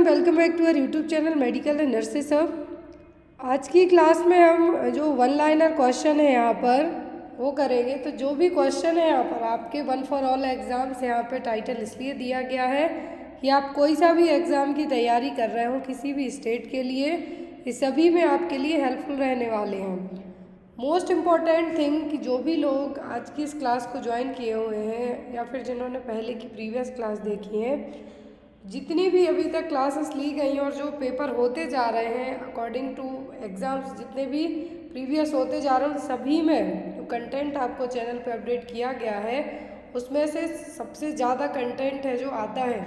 Welcome back to our YouTube channel medical and nurses सब। आज की क्लास में हम जो वन लाइनर क्वेश्चन है यहाँ पर वो करेंगे। तो जो भी क्वेश्चन है यहाँ पर आपके वन फॉर ऑल एग्ज़ाम्स यहाँ पे टाइटल इसलिए दिया गया है कि आप कोई सा भी एग्ज़ाम की तैयारी कर रहे हो किसी भी स्टेट के लिए, इस सभी में आपके लिए हेल्पफुल रहने वाले हैं। मोस्ट इम्पॉर्टेंट थिंग कि जो भी लोग आज की इस क्लास को ज्वाइन किए हुए हैं या फिर जिन्होंने पहले की प्रीवियस क्लास देखी है, जितनी भी अभी तक क्लासेस ली गई हैं और जो पेपर होते जा रहे हैं अकॉर्डिंग टू एग्ज़ाम्स जितने भी प्रीवियस होते जा रहे हैं, सभी में जो कंटेंट आपको चैनल पे अपडेट किया गया है उसमें से सबसे ज़्यादा कंटेंट है जो आता है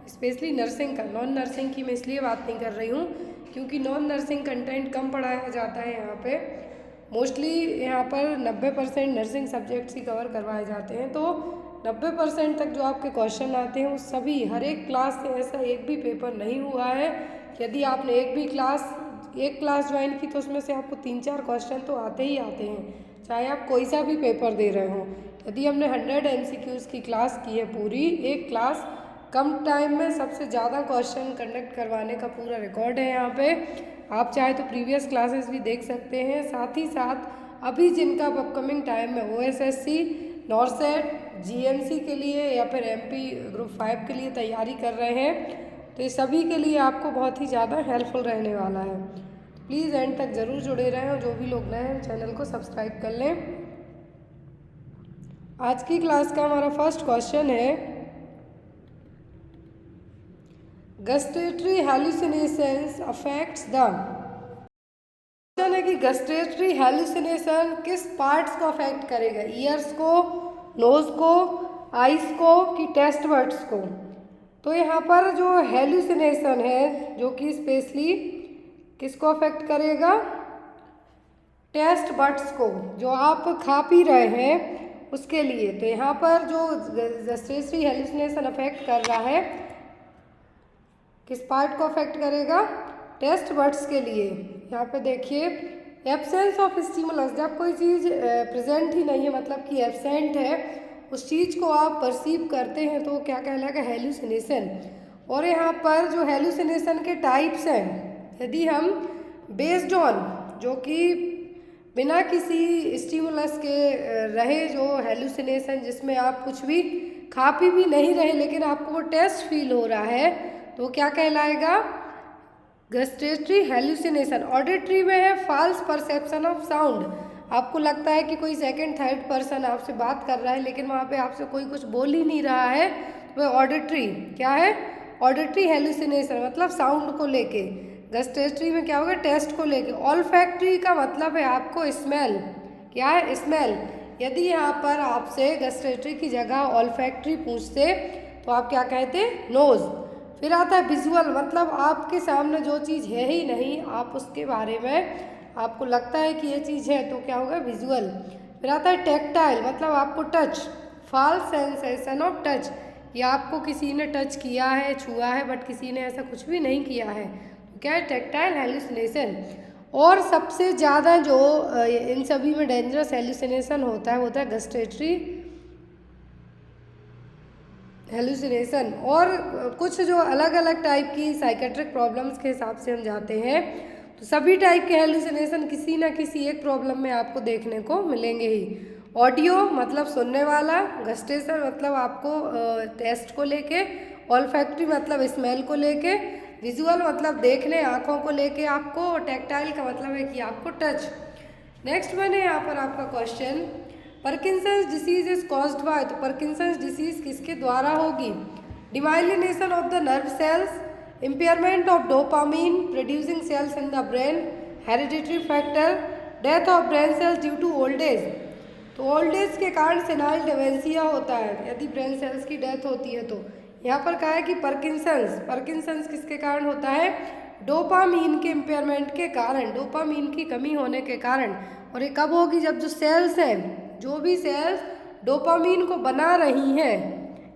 स्पेशली नर्सिंग का। नॉन नर्सिंग की मैं इसलिए बात नहीं कर रही हूँ क्योंकि नॉन नर्सिंग कंटेंट कम पढ़ाया जाता है यहाँ पे। मोस्टली यहाँ पर 90% नर्सिंग सब्जेक्ट्स ही कवर करवाए जाते हैं। तो 90% तक जो आपके क्वेश्चन आते हैं वो सभी हर एक क्लास से ऐसा एक भी पेपर नहीं हुआ है। यदि आपने एक क्लास ज्वाइन की तो उसमें से आपको 3-4 क्वेश्चन तो आते ही आते हैं, चाहे आप कोई सा भी पेपर दे रहे हो। यदि हमने 100 MCQs की क्लास की है पूरी, एक क्लास कम टाइम में सबसे ज़्यादा क्वेश्चन कंडक्ट करवाने का पूरा रिकॉर्ड है यहाँ पे। आप चाहे तो प्रीवियस क्लासेस भी देख सकते हैं। साथ ही साथ अभी जिनका अपकमिंग टाइम में OSSC, नॉरसेट, GMC के लिए या फिर MP ग्रुप 5 के लिए तैयारी कर रहे हैं, तो ये सभी के लिए आपको बहुत ही ज़्यादा हेल्पफुल रहने वाला है। प्लीज़ एंड तक ज़रूर जुड़े रहें और जो भी लोग नए हैं चैनल को सब्सक्राइब कर लें। आज की क्लास का हमारा फर्स्ट क्वेश्चन है, gustatory hallucinations affects the. Question है कि गस्टेटरी हेलुसिनेशन किस पार्ट्स को अफेक्ट करेगा, ईयर्स को, नोज को, आइस को कि टेस्ट बड्स को। तो यहाँ पर जो हेलुसिनेशन है जो कि स्पेशली किसको अफेक्ट करेगा, टेस्ट बड्स को, जो आप खा पी रहे हैं उसके लिए। तो यहाँ पर जो गस्टेटरी हेलुसिनेशन अफेक्ट कर रहा है किस पार्ट को अफेक्ट करेगा, टेस्ट बड्स के लिए। यहाँ पे देखिए एब्सेंस ऑफ स्टिमुलस, जब कोई चीज़ प्रेजेंट ही नहीं है मतलब कि एब्सेंट है, उस चीज़ को आप परसीव करते हैं तो क्या कहलाएगा, हेलुसिनेशन। और यहाँ पर जो हेलुसिनेशन के टाइप्स हैं, यदि हम बेस्ड ऑन जो कि बिना किसी स्टिमुलस के रहे जो हेलुसिनेशन जिसमें आप कुछ भी खा पी भी नहीं रहे लेकिन आपको वो टेस्ट फील हो रहा है, तो क्या कहलाएगा, गस्टेटरी हेलुसिनेशन। ऑडिटरी में है फॉल्स परसेप्शन ऑफ साउंड, आपको लगता है कि कोई सेकंड थर्ड पर्सन आपसे बात कर रहा है लेकिन वहाँ पे आपसे कोई कुछ बोल ही नहीं रहा है, तो वह ऑडिटरी क्या है, ऑडिटरी हेलुसिनेशन मतलब साउंड को लेके। गस्टेटरी में क्या होगा, टेस्ट को लेके। ऑल्फैक्टरी का मतलब है आपको स्मेल, क्या है, स्मेल। यदि यहाँ पर आपसे गस्टेटरी की जगह ऑल्फैक्टरी पूछते तो आप क्या कहते, नोज़। फिर आता है विजुअल, मतलब आपके सामने जो चीज़ है ही नहीं, आप उसके बारे में आपको लगता है कि ये चीज़ है, तो क्या होगा, विजुअल। फिर आता है टैक्टाइल, मतलब आपको touch, false sensation of touch, या आपको किसी ने टच किया है, छुआ है, बट किसी ने ऐसा कुछ भी नहीं किया है, तो क्या है, टैक्टाइल हेलुसिनेशन। और सबसे ज़्यादा जो इन सभी में डेंजरस हेलुसिनेशन होता है वो होता है गस्टेटरी हेलुसिनेशन। और कुछ जो अलग अलग टाइप की साइकेट्रिक प्रॉब्लम्स के हिसाब से हम जाते हैं तो सभी टाइप के हेलुसिनेशन किसी ना किसी एक प्रॉब्लम में आपको देखने को मिलेंगे ही। ऑडियो मतलब सुनने वाला, गस्टेशन मतलब आपको टेस्ट को लेके, ऑल्फैक्टरी मतलब स्मेल को लेके, विजुअल मतलब देखने आँखों को लेके आपको, टैक्टाइल का मतलब है कि आपको टच। नेक्स्ट वन है यहाँ पर आपका question, Parkinson's disease is caused by. तो पार्किंसंस डिसीज किसके द्वारा होगी, demyelination of the nerve cells, impairment of dopamine producing cells in the brain, hereditary factor, death of brain cells due to old age. तो old age के कारण senile dementia होता है यदि ब्रेन सेल्स की डेथ होती है। तो यहाँ पर कहा है कि पार्किंसंस किसके कारण होता है, डोपामीन के इम्पेयरमेंट के कारण, डोपामीन की कमी होने के कारण। और ये कब होगी, जब जो सेल्स हैं, जो भी सेल्स डोपामीन को बना रही हैं,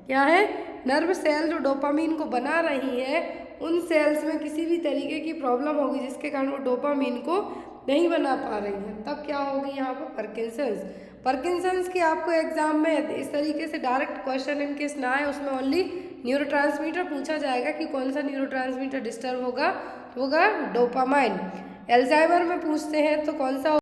क्या है, नर्व सेल जो डोपामीन को बना रही हैं, उन सेल्स में किसी भी तरीके की प्रॉब्लम होगी जिसके कारण वो डोपामीन को नहीं बना पा रही हैं, तब क्या होगी यहाँ पर पार्किंसंस। के आपको एग्जाम में इस तरीके से डायरेक्ट क्वेश्चन इन केस ना आए, उसमें ओनली न्यूरोट्रांसमीटर पूछा जाएगा कि कौन सा न्यूरोट्रांसमीटर डिस्टर्ब होगा, तो होगा डोपामाइन। एल्जाइमर में पूछते हैं तो कौन सा,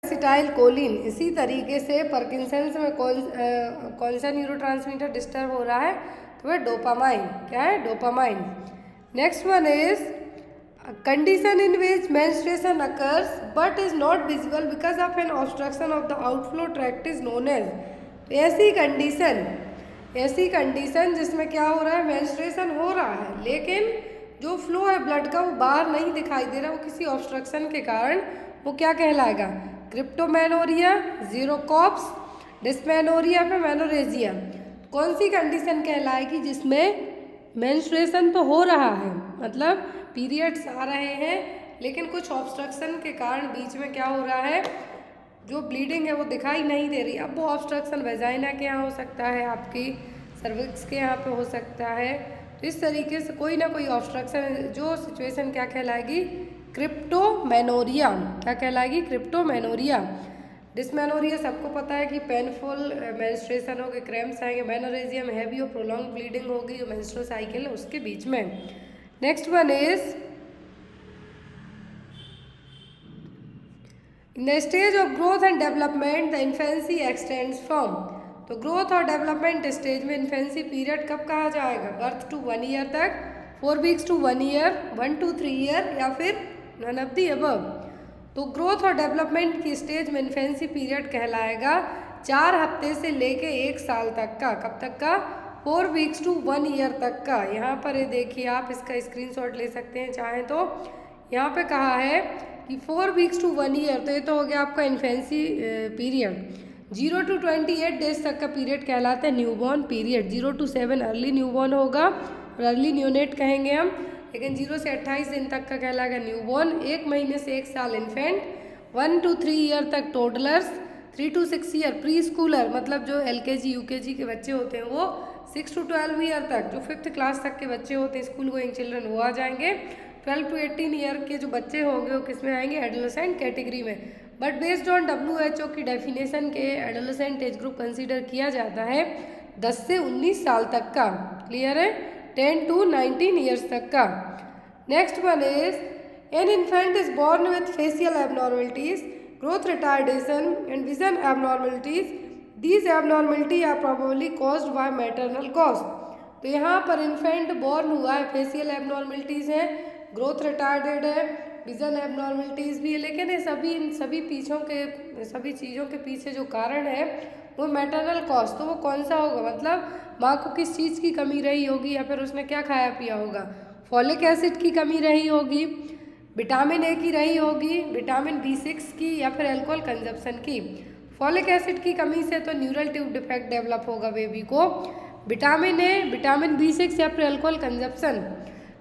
एसिटाइल कोलिन। इसी तरीके से पार्किंसंस में कौन सा न्यूरोट्रांसमीटर डिस्टर्ब हो रहा है, तो वह डोपामाइन। क्या है? Dopamine. Next one is condition in which menstruation occurs but is not visible because of an obstruction of the outflow tract is known as. तो ऐसी कंडीशन जिसमें क्या हो रहा है, मेंस्ट्रुएशन हो रहा है लेकिन जो फ्लो है ब्लड का वो बाहर नहीं दिखाई दे रहा, वो किसी ऑब्स्ट्रक्शन के कारण, वो क्या कहलाएगा? क्रिप्टोमेनोरिया, ज़ीरोकॉप्स, डिस्मेनोरिया पे मेनोरेजिया। कौन सी कंडीशन कहलाएगी जिसमें मेंस्ट्रुएशन तो हो रहा है, मतलब पीरियड्स आ रहे हैं लेकिन कुछ ऑब्स्ट्रक्शन के कारण बीच में क्या हो रहा है, जो ब्लीडिंग है वो दिखाई नहीं दे रही। अब वो ऑब्स्ट्रक्शन वेजाइना के यहाँ हो सकता है, आपकी सर्विक्स के यहाँ पे हो सकता है। तो इस तरीके से कोई ना कोई ऑब्स्ट्रक्शन, जो सिचुएशन क्या कहलाएगी? क्रिप्टोमेनोरिया। क्या कहलाएगी? क्रिप्टोमेनोरिया। डिस्मेनोरिया सबको पता है कि पेनफुल मेंस्ट्रुएशन होगी, क्रैम्प्स आएंगे। मेनोरेजिया में हैवी और प्रोलॉन्ग ब्लीडिंग होगी, जो मेंस्ट्रुअल साइकिल है उसके बीच में। Next one is in the stage of growth and development the infancy extends from. तो ग्रोथ और डेवलपमेंट स्टेज में इन्फेंसी पीरियड कब कहा जाएगा? बर्थ टू 1 ईयर तक, 4 weeks to 1 year, 1 to 3 year, या फिर नन ऑफ द अबव। तो ग्रोथ और डेवलपमेंट की स्टेज में इन्फेंसी पीरियड कहलाएगा 4 हफ्ते से लेके 1 साल तक का। कब तक का? 4 वीक्स टू 1 ईयर तक का। यहाँ पर ये देखिए, आप इसका स्क्रीनशॉट ले सकते हैं चाहें तो। यहाँ पे कहा है कि 4 वीक्स टू 1 ईयर, तो ये तो हो गया आपका इन्फेंसी पीरियड। 0 to 28 डेज तक का पीरियड कहलाता है newborn period. 0 to 7 early newborn होगा और अर्ली न्यूनेट कहेंगे हम, लेकिन 0 से 28 दिन तक का कहलाएगा न्यूबॉर्न। 1 महीने से 1 साल इन्फेंट, 1 to 3 ईयर तक toddlers, 3 to 6 year pre Schuler, मतलब जो LKG UKG के बच्चे होते हैं वो, 6 to 12 ईयर तक जो 5th क्लास तक के बच्चे होते हैं स्कूल गोइंग चिल्ड्रन, वो आ जाएंगे। 12 to 18 ईयर के जो बच्चे होंगे वो किस में आएंगे? एडोलेसेंट कैटेगरी में। बट बेस्ड ऑन WHO की डेफिनेशन के एडोलेसेंट एज ग्रुप कंसीडर किया जाता है 10 से 19 साल तक का। क्लियर है? 10 to 19 ईयर्स तक का। Next one is an infant is born with facial abnormalities, growth retardation and vision abnormalities. These abnormality are probably caused by maternal cause. तो यहाँ पर इन्फेंट बॉर्न हुआ है, फेशियल एबनॉर्मलिटीज़ है, ग्रोथ रिटार्डेड है, vision abnormalities भी है, लेकिन ये इन सभी चीज़ों के पीछे जो कारण है वो मैटरनल कॉज। तो वो कौन सा होगा? मतलब माँ को किस चीज़ की कमी रही होगी, या फिर उसने क्या खाया पिया होगा? फॉलिक एसिड की कमी रही होगी, विटामिन A की रही होगी, विटामिन B6 की, या फिर अल्कोहल कंजप्शन की। फॉलिक एसिड की कमी से तो न्यूरल ट्यूब डिफेक्ट डेवलप होगा बेबी को। विटामिन A, विटामिन B6 या फिर अल्कोहल कंजप्शन।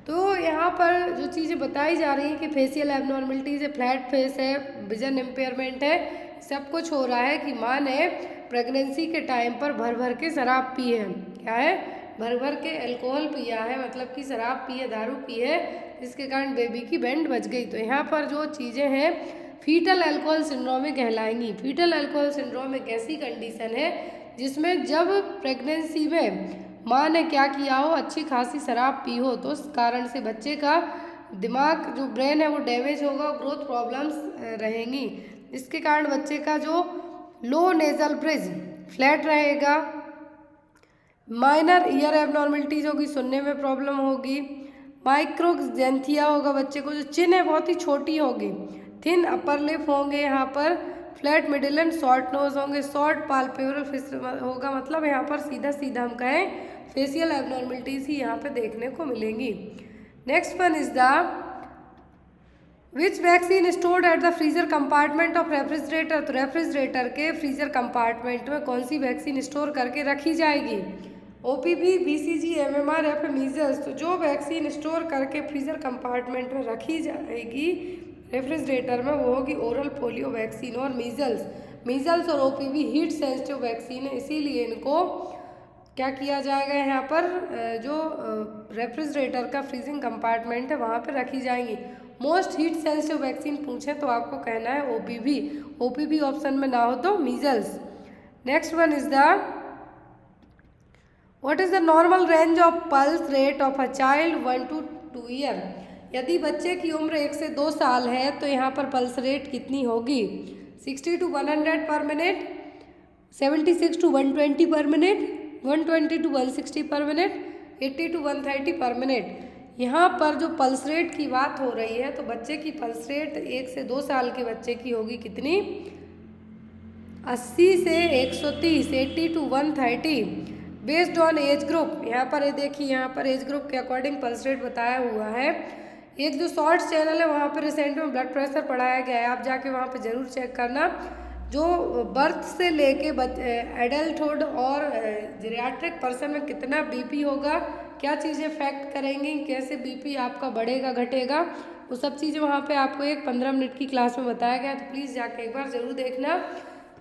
तो यहाँ पर जो चीज़ें बताई जा रही हैं कि फेशियल एबनॉर्मलिटीज है, फ्लैट फेस है, विजन इम्पेयरमेंट है, सब कुछ हो रहा है कि माँ ने प्रेगनेंसी के टाइम पर भर भर के शराब पी है। क्या है? भर भर के अल्कोहल पिया है, मतलब कि शराब पी है, दारू पी है, जिसके कारण बेबी की बैंड बज गई। तो यहाँ पर जो चीज़ें हैं फीटल अल्कोहल सिंड्रोम में कहलाएंगी। फीटल अल्कोहल सिंड्रोम एक ऐसी कंडीशन है जिसमें जब प्रेगनेंसी में माँ ने क्या किया हो, अच्छी खासी शराब पी हो, तो उस कारण से बच्चे का दिमाग, जो ब्रेन है वो डैमेज होगा, ग्रोथ प्रॉब्लम्स रहेंगी। इसके कारण बच्चे का जो लो नेजल ब्रिज फ्लैट रहेगा, माइनर ईयर एबनॉर्मलिटीज होगी, सुनने में प्रॉब्लम होगी, माइक्रोजेंथिया होगा बच्चे को, जो चिन है बहुत ही छोटी होगी, थिन अपर लिप होंगे यहाँ पर, flat middle and short nose होंगे, शॉर्ट पाल्पेब्रल फिश होगा, मतलब यहाँ पर सीधा सीधा हम कहें फेशियल एबनॉर्मलिटीज ही यहाँ पे देखने को मिलेंगी। Next one is the which vaccine stored at the freezer compartment of refrigerator. तो रेफ्रिजरेटर के फ्रीजर कंपार्टमेंट में कौन सी वैक्सीन स्टोर करके रखी जाएगी? OPV, BCG, MMR या फिर मीजल्स। तो जो वैक्सीन स्टोर करके फ्रीजर कंपार्टमेंट में रखी जाएगी रेफ्रिजरेटर में, वो होगी ओरल पोलियो वैक्सीन और मीजल्स और OPV हीट सेंसिटिव वैक्सीन है, इसीलिए इनको क्या किया जाएगा, यहाँ पर जो रेफ्रिजरेटर का फ्रीजिंग कंपार्टमेंट है वहाँ पर रखी जाएंगी। मोस्ट हीट सेंसिटिव वैक्सीन पूछे तो आपको कहना है OPV ऑप्शन में ना हो तो measles. Next one is the what is the normal range of pulse rate of a child 1 to 2 year. यदि बच्चे की उम्र 1 से 2 साल है तो यहाँ पर पल्स रेट कितनी होगी? 60 to 100 पर मिनट, 76 to 120 पर मिनट, 120 to 160 पर मिनट, 80 to 130 पर मिनट। यहाँ पर जो पल्स रेट की बात हो रही है तो बच्चे की पल्स रेट 1 से 2 साल के बच्चे की होगी कितनी? 80 से 130, 80 to 130 based on age group. यहाँ पर ये देखिए, यहाँ पर एज ग्रुप के अकॉर्डिंग पल्स रेट बताया हुआ है। एक जो शॉर्ट्स चैनल है वहाँ पर रिसेंट में ब्लड प्रेशर पढ़ाया गया है, आप जाके वहाँ पर ज़रूर चेक करना। जो बर्थ से लेके एडल्टहुड और जेरियाट्रिक पर्सन में कितना बीपी होगा, क्या चीज़ें इफेक्ट करेंगी, कैसे बीपी आपका बढ़ेगा घटेगा, वो सब चीज़ें वहाँ पे आपको एक 15 मिनट की क्लास में बताया गया है, तो प्लीज़ जाके एक बार ज़रूर देखना।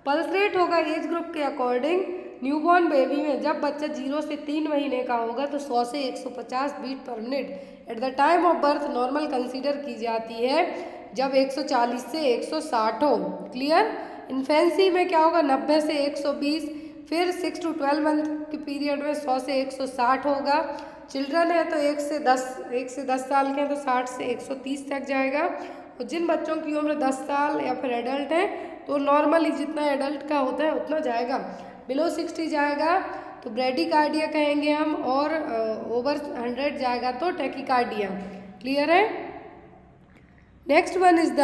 पल्स रेट होगा एज ग्रुप के अकॉर्डिंग। न्यूबॉर्न बेबी में जब बच्चा 0 से 3 महीने का होगा तो 100 से 150 beat per minute at the time of birth normal consider की जाती है, जब 140 से 160 हो। क्लियर। इन्फेंसी में क्या होगा? 90 से 120, फिर 6 to 12 मंथ के पीरियड में 100 से 160 होगा। चिल्ड्रन है तो 1 से 10 साल के हैं तो 60 से 130 तक जाएगा। और जिन बच्चों की उम्र 10 साल या फिर एडल्ट है तो नॉर्मली जितना एडल्ट का होता है उतना जाएगा। बिलो 60 जाएगा तो ब्रेडिकार्डिया कहेंगे हम, और ओवर 100 जाएगा तो टैकीकार्डिया। क्लियर है। Next one is the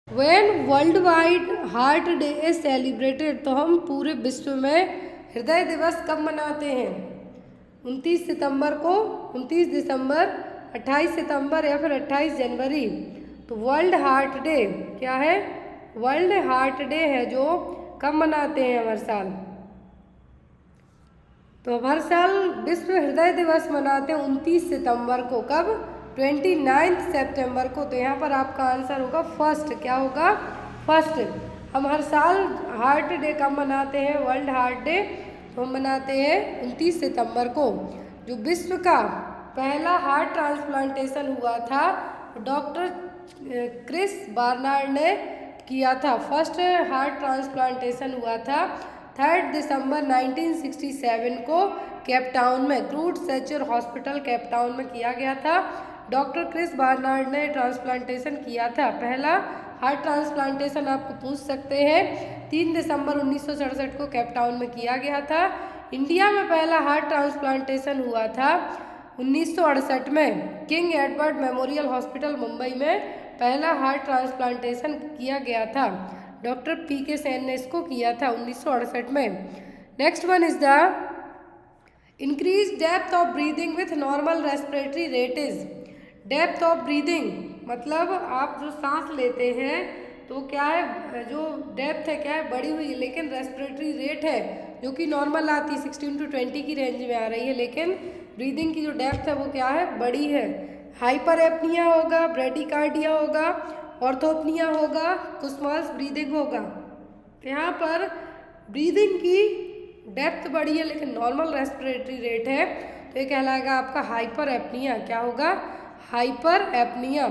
when world wide heart day is celebrated. तो हम पूरे विश्व में हृदय दिवस कब मनाते हैं? 29 सितंबर को, 29 दिसंबर, 28 सितंबर या फिर 28 जनवरी। तो वर्ल्ड हार्ट डे क्या है? वर्ल्ड हार्ट डे है जो कब मनाते हैं हर साल? तो हर साल विश्व हृदय दिवस मनाते हैं 29 सितंबर को। कब? 29 सितंबर को। तो यहाँ पर आपका आंसर होगा फर्स्ट। क्या होगा? फर्स्ट। हम हर साल हार्ट डे कब मनाते हैं? वर्ल्ड हार्ट डे तो हम मनाते हैं 29 सितंबर को। जो विश्व का पहला हार्ट ट्रांसप्लांटेशन हुआ था डॉक्टर क्रिस बार्नार्ड ने किया था। फर्स्ट हार्ट ट्रांसप्लांटेशन हुआ था 3 दिसंबर 1967 को केप टाउन में, क्रूड सेचर हॉस्पिटल केप टाउन में किया गया था। डॉक्टर क्रिस बार्नार्ड ने ट्रांसप्लांटेशन किया था। पहला हार्ट ट्रांसप्लांटेशन आपको पूछ सकते हैं 3 दिसंबर 1967 को केप टाउन में किया गया था। इंडिया में पहला हार्ट ट्रांसप्लांटेशन हुआ था 1968 में king Edward memorial hospital Mumbai में पहला हार्ट ट्रांसप्लांटेशन किया गया था। डॉक्टर पीके सेन ने इसको किया था 1968 में। Next one is the increase depth of breathing with normal respiratory rate is. Depth of breathing मतलब आप जो सांस लेते हैं तो क्या है, जो डेप्थ है क्या है, बढ़ी हुई है, लेकिन रेस्पिरेटरी रेट है जो कि नॉर्मल आती है 16 to 20 की रेंज में आ रही है, लेकिन ब्रीदिंग की जो डेप्थ है वो क्या है, बड़ी है। हाइपर एपनिया होगा, ब्रेडिकार्डिया होगा, ऑर्थोपनिया होगा, कुस्माल्स ब्रीदिंग होगा। तो यहाँ पर ब्रीदिंग की डेप्थ बड़ी है लेकिन नॉर्मल रेस्पिरेटरी रेट है तो ये कहलाएगा आपका हाइपर एपनिया। क्या होगा? Hyper apnoea.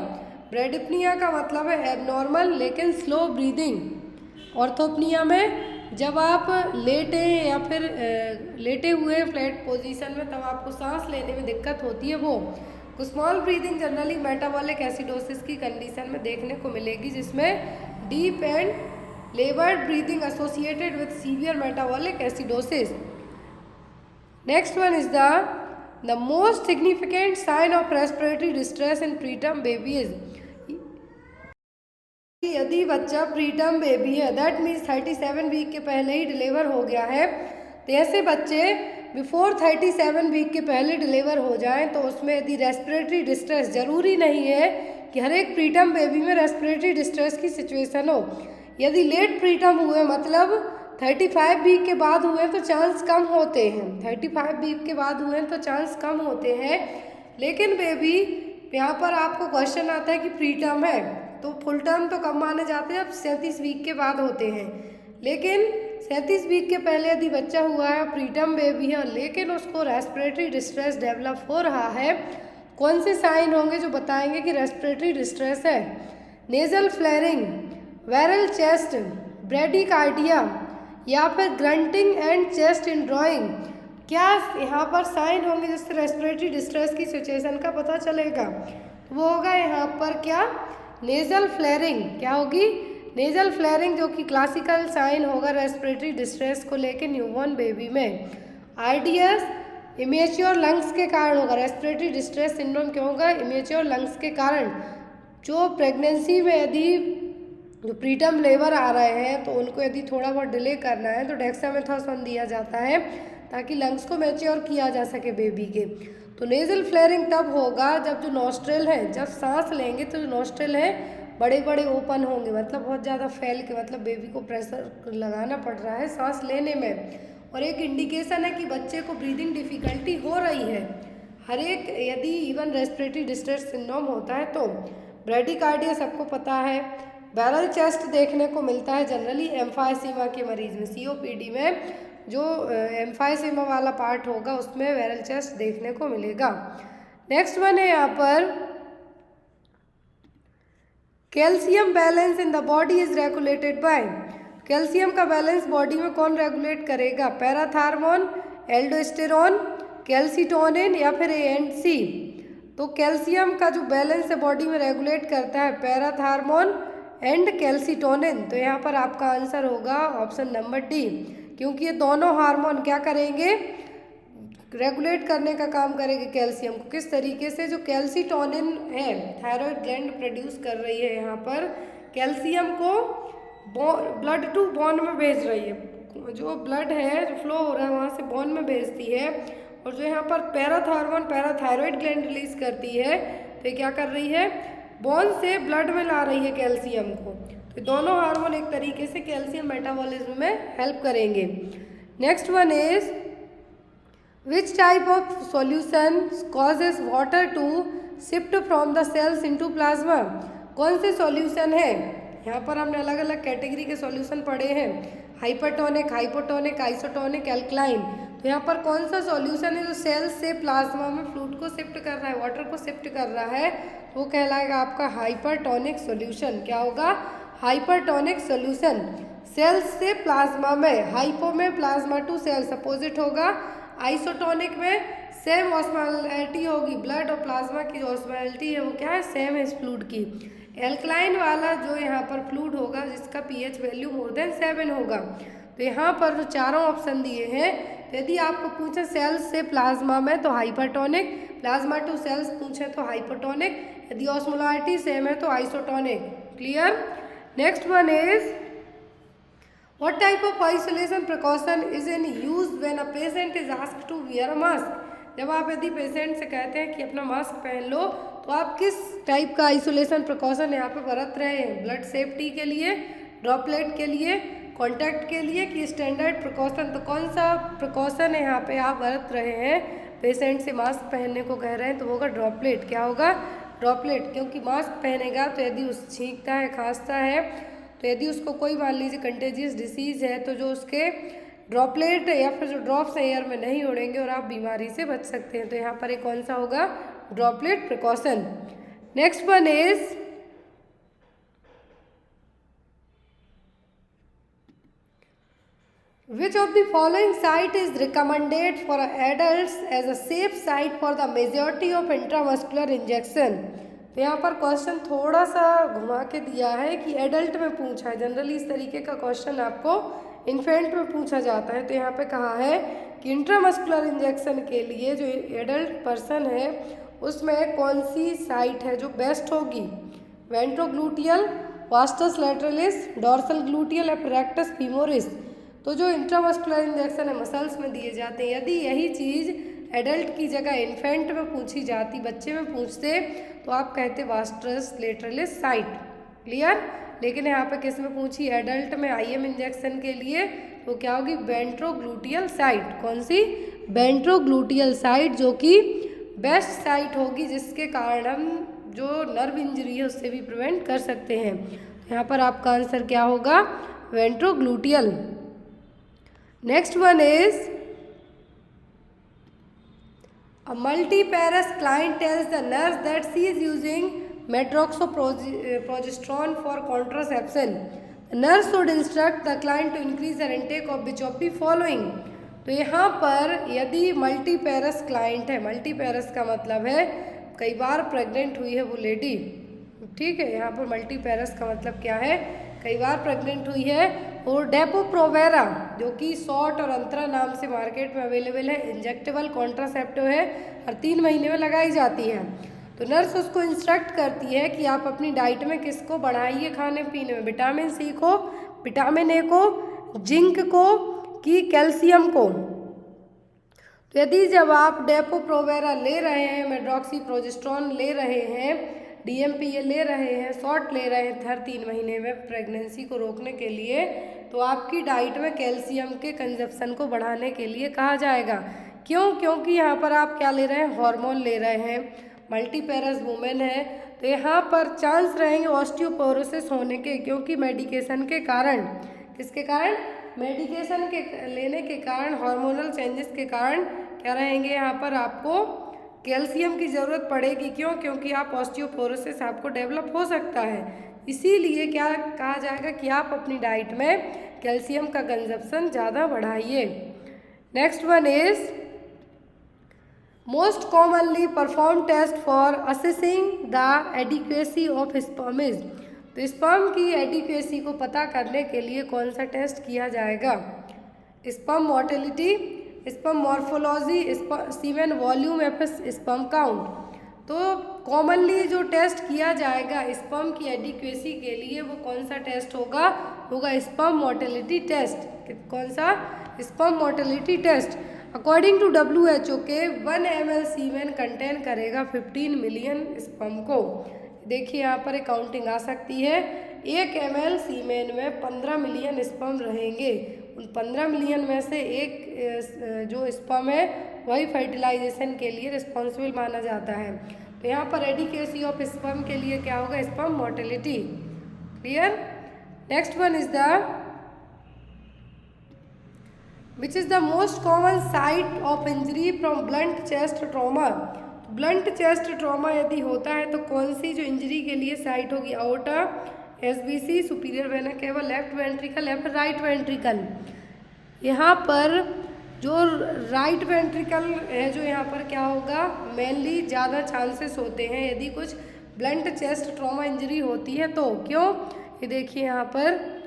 ब्रेडिपनिया का मतलब है एबनॉर्मल लेकिन स्लो ब्रीदिंग। ऑर्थोपनिया में जब आप लेटे या फिर लेटे हुए फ्लैट पोजीशन में तब आपको सांस लेने में दिक्कत होती है वो। Small breathing generally metabolic acidosis की कंडीशन में देखने को मिलेगी जिसमें deep and laboured breathing associated with severe metabolic acidosis. Next one is the most significant sign of respiratory distress in preterm baby is. यदि बच्चा प्रीटर्म बेबी है that means 37 week के पहले ही डिलीवर हो गया है, तो ऐसे बच्चे बिफोर 37 वीक के पहले डिलीवर हो जाएं तो उसमें यदि रेस्पिरेटरी डिस्ट्रेस, ज़रूरी नहीं है कि हर एक प्रीटर्म बेबी में रेस्पिरेटरी डिस्ट्रेस की सिचुएशन हो। यदि लेट प्रीटर्म हुए मतलब 35 वीक के बाद हुए तो चांस कम होते हैं, 35 वीक के बाद हुए तो चांस कम होते हैं। लेकिन बेबी यहाँ पर आपको क्वेश्चन आता है कि प्रीटर्म है तो फुल टर्म तो कम माने जाते हैं, अब 37 वीक के बाद होते हैं। लेकिन 37 वीक के पहले यदि बच्चा हुआ है प्रीटर्म बेबी है लेकिन उसको रेस्पिरेटरी डिस्ट्रेस डेवलप हो रहा है, कौन से साइन होंगे जो बताएंगे कि रेस्पिरेटरी डिस्ट्रेस है? Nasal flaring, viral chest, bradycardia या फिर grunting and chest in drawing, क्या यहाँ पर साइन होंगे जिससे रेस्पिरेटरी डिस्ट्रेस की सिचुएशन का पता चलेगा? वो होगा यहाँ पर क्या, नेजल फ्लेयरिंग। क्या होगी? नेजल फ्लेयरिंग, जो कि क्लासिकल साइन होगा रेस्पिरेटरी डिस्ट्रेस को लेके न्यूबॉर्न बेबी में। आरडीएस इमेच्योर लंग्स के कारण होगा। रेस्पिरेटरी डिस्ट्रेस सिंड्रोम क्यों होगा? इमेच्योर लंग्स के कारण। जो प्रेगनेंसी में यदि जो प्रीटर्म लेबर आ रहे हैं तो उनको यदि थोड़ा बहुत डिले करना है तो डेक्सामेथासोन दिया जाता है ताकि लंग्स को मैच्योर किया जा सके बेबी के। तो नेजल फ्लेयरिंग तब होगा जब जो नॉस्ट्रिल है, जब सांस लेंगे तो जो नॉस्ट्रिल है बड़े बड़े ओपन होंगे, मतलब बहुत ज़्यादा फैल के, मतलब बेबी को प्रेशर लगाना पड़ रहा है सांस लेने में, और एक इंडिकेशन है कि बच्चे को ब्रीदिंग डिफ़िकल्टी हो रही है। हर एक यदि इवन रेस्पिरेटरी डिस्ट्रेस सिंड्रोम होता है तो ब्रेडिकार्डिया सबको पता है। बैरल चेस्ट देखने को मिलता है जनरली एम्फाइसीमा के मरीज में। सीओपीडी में जो एम्फाइसीमा वाला पार्ट होगा उसमें बैरल चेस्ट देखने को मिलेगा। नेक्स्ट वन है यहाँ पर calcium balance in the body is regulated by. Calcium का बैलेंस बॉडी में कौन रेगुलेट करेगा? पैराथार्मोन, एल्डोस्टेरोन, कैल्सीटोनिन या फिर एएनसी। तो कैल्शियम का जो बैलेंस है बॉडी में रेगुलेट करता है पैराथार्मोन एंड कैल्सीटोनिन। तो यहाँ पर आपका आंसर होगा ऑप्शन नंबर डी, क्योंकि ये दोनों हार्मोन क्या करेंगे? रेगुलेट करने का काम करेंगे कैल्शियम को। किस तरीके से? जो कैल्सीटोनिन है थायराइड ग्लैंड प्रोड्यूस कर रही है यहाँ पर कैल्शियम को ब्लड टू बोन में भेज रही है। जो ब्लड है जो फ्लो हो रहा है वहाँ से बोन में भेजती है, और जो यहाँ पर पैराथार्मोन पैराथायरॉइड ग्लैंड रिलीज करती है तो ये क्या कर रही है? बोन से ब्लड में ला रही है कैल्शियम को। तो दोनों हार्मोन एक तरीके से कैल्शियम मेटाबॉलिज्म में हेल्प करेंगे। Next one is which type of solution causes water to shift from the cells into plasma. कौन से सॉल्यूशन है? यहाँ पर हमने अलग अलग कैटेगरी के सॉल्यूशन पढ़े हैं, हाइपरटोनिक, हाइपोटोनिक, आइसोटोनिक, एल्कलाइन। तो यहाँ पर कौन सा सॉल्यूशन है जो सेल्स से प्लाज्मा में फ्लूइड को शिफ्ट कर रहा है, वाटर को शिफ्ट कर रहा है, तो वो कहलाएगा आपका हाइपरटोनिक सॉल्यूशन। क्या होगा? Hypertonic solution. सेल्स से प्लाज्मा में, हाइपो में प्लाज्मा टू सेल्स अपोजिट होगा, आइसोटोनिक में सेम ऑस्मोलैरिटी होगी, ब्लड और प्लाज्मा की जो ऑस्मोलैरिटी है वो क्या है? सेम है इस फ्लूइड की। एल्कलाइन वाला जो यहाँ पर फ्लूइड होगा जिसका पीएच वैल्यू मोर देन 7 होगा। तो यहाँ पर जो चारों ऑप्शन दिए हैं, तो यदि आपको पूछे सेल्स से प्लाज्मा में तो हाइपरटोनिक, प्लाज्मा टू सेल्स पूछे तो हाइपोटोनिक, यदि ऑस्मोलैरिटी सेम है तो isotonic. Clear? Next one is what type of isolation precaution is in use when a patient is asked to wear a mask। जब आप यदि पेशेंट से कहते हैं कि अपना मास्क पहन लो तो आप किस टाइप का आइसोलेशन प्रिकॉशन यहाँ पे बरत रहे हैं? ब्लड सेफ्टी के लिए, ड्रॉपलेट के लिए, कॉन्टैक्ट के लिए, कि स्टैंडर्ड प्रिकॉशन? तो कौन सा प्रिकॉशन है यहाँ पे आप बरत रहे हैं? पेशेंट से मास्क पहनने को कह रहे हैं तो होगा ड्रॉपलेट। क्या होगा? ड्रॉपलेट। क्योंकि मास्क पहनेगा तो यदि उस छींकता है, खांसता है, तो यदि उसको कोई मान लीजिए कंटेजियस डिसीज़ है तो जो उसके ड्रॉपलेट या फिर जो ड्रॉप्स एयर में नहीं उड़ेंगे और आप बीमारी से बच सकते हैं। तो यहाँ पर एक कौन सा होगा? Droplet precaution. Next one is which of the following site is recommended for adults as a safe site for the majority of intramuscular injection. तो यहाँ पर क्वेश्चन थोड़ा सा घुमा के दिया है कि एडल्ट में पूछा है। जनरली इस तरीके का क्वेश्चन आपको इन्फेंट में पूछा जाता है। तो यहाँ पे कहा है कि इंट्रामस्कुलर इंजेक्शन के लिए जो एडल्ट पर्सन है उसमें कौन सी साइट है जो बेस्ट होगी? Ventrogluteal, vastus lateralis, dorsal gluteal, rectus femoris. तो जो इंट्रामस्कुलर इंजेक्शन है मसल्स में दिए जाते हैं, यदि यही चीज़ एडल्ट की जगह इन्फेंट में पूछी जाती, बच्चे में पूछते, तो आप कहते वास्टस लेटरलिस साइट। क्लियर? लेकिन यहाँ पे किस में पूछी? एडल्ट में आईएम इंजेक्शन के लिए, तो क्या होगी? Ventrogluteal site. कौन सी? वेंट्रोग्लूटियल साइट, जो कि बेस्ट साइट होगी जिसके कारण हम जो नर्व इंजरी है उससे भी प्रिवेंट कर सकते हैं। यहाँ पर आपका आंसर क्या होगा? Ventrogluteal. Next one is a multiparous client tells the nurse that she is using medroxyprogesterone for contraception। Nurse should instruct the client to increase the intake of which of the following. तो यहाँ पर यदि multiparous client है, multiparous का मतलब है कई बार pregnant हुई है वो लेडी, ठीक है, यहाँ पर मल्टीपेरस का मतलब क्या है, कई बार प्रेग्नेंट हुई है, और डेपो-प्रोवेरा जो कि शॉर्ट और अंतरा नाम से मार्केट में अवेलेबल है, इंजेक्टेबल कॉन्ट्रासेप्टिव है, हर 3 महीने में लगाई जाती है। तो नर्स उसको इंस्ट्रक्ट करती है कि आप अपनी डाइट में किसको बढ़ाइए खाने पीने में, विटामिन सी को, विटामिन ए को, जिंक को कि कैल्शियम को। तो यदि जब आप डेपो-प्रोवेरा ले रहे हैं, मेड्रॉक्सीप्रोजेस्टेरोन ले रहे हैं, DMPA ले रहे हैं, शॉर्ट ले रहे हैं हर 3 महीने में प्रेगनेंसी को रोकने के लिए, तो आपकी डाइट में कैल्शियम के कंजप्शन को बढ़ाने के लिए कहा जाएगा। क्यों? क्योंकि यहाँ पर आप क्या ले रहे हैं, हार्मोन ले रहे हैं, मल्टीपेरस वुमेन है, तो यहाँ पर चांस रहेंगे ऑस्टियोपोरोसिस होने के, क्योंकि मेडिकेशन के कारण, किसके कारण, मेडिकेशन के लेने के कारण, हार्मोनल चेंजेस के कारण क्या रहेंगे, यहाँ पर आपको कैल्शियम की ज़रूरत पड़ेगी। क्यों? क्योंकि आप ऑस्टियोपोरोसिस आपको डेवलप हो सकता है, इसीलिए क्या कहा जाएगा कि आप अपनी डाइट में कैल्शियम का कंजप्शन ज़्यादा बढ़ाइए। Next one is most commonly perform test for assessing the adequacy of sperm is. तो स्पर्म की एडिक्वेसी को पता करने के लिए कौन सा टेस्ट किया जाएगा, स्पर्म मोटिलिटी, स्पर्म मॉर्फोलॉजी, सीमेन वॉल्यूम या फिर स्पर्म काउंट। तो कॉमनली जो टेस्ट किया जाएगा स्पर्म की एडिक्वेसी के लिए वो कौन सा टेस्ट होगा, स्पर्म मोटिलिटी टेस्ट। कौन सा? Sperm motility test. According to WHO के 1 ml सीमेन कंटेन करेगा 15 मिलियन स्पर्म को। देखिए यहाँ पर एक काउंटिंग आ सकती है, 1 ml सीमेन में 15 मिलियन स्पर्म रहेंगे, उन 15 मिलियन में से एक जो स्पर्म है वही फर्टिलाइजेशन के लिए रिस्पॉन्सिबल माना जाता है। तो यहाँ पर एडिक्वेसी ऑफ स्पर्म के लिए क्या होगा, sperm motility. Clear? Next one is the which is the most common site of injury from blunt chest trauma. Blunt chest trauma यदि होता है तो कौन सी जो इंजरी के लिए साइट होगी, outta, SBC, superior vena cava, left ventricle या फिर राइट वेंट्रिकल। यहाँ पर जो राइट वेंट्रिकल है जो यहाँ पर क्या होगा, मेनली ज़्यादा चांसेस होते हैं यदि कुछ ब्लंट चेस्ट ट्रॉमा इंजरी होती है तो। क्यों? ये देखिए यहाँ पर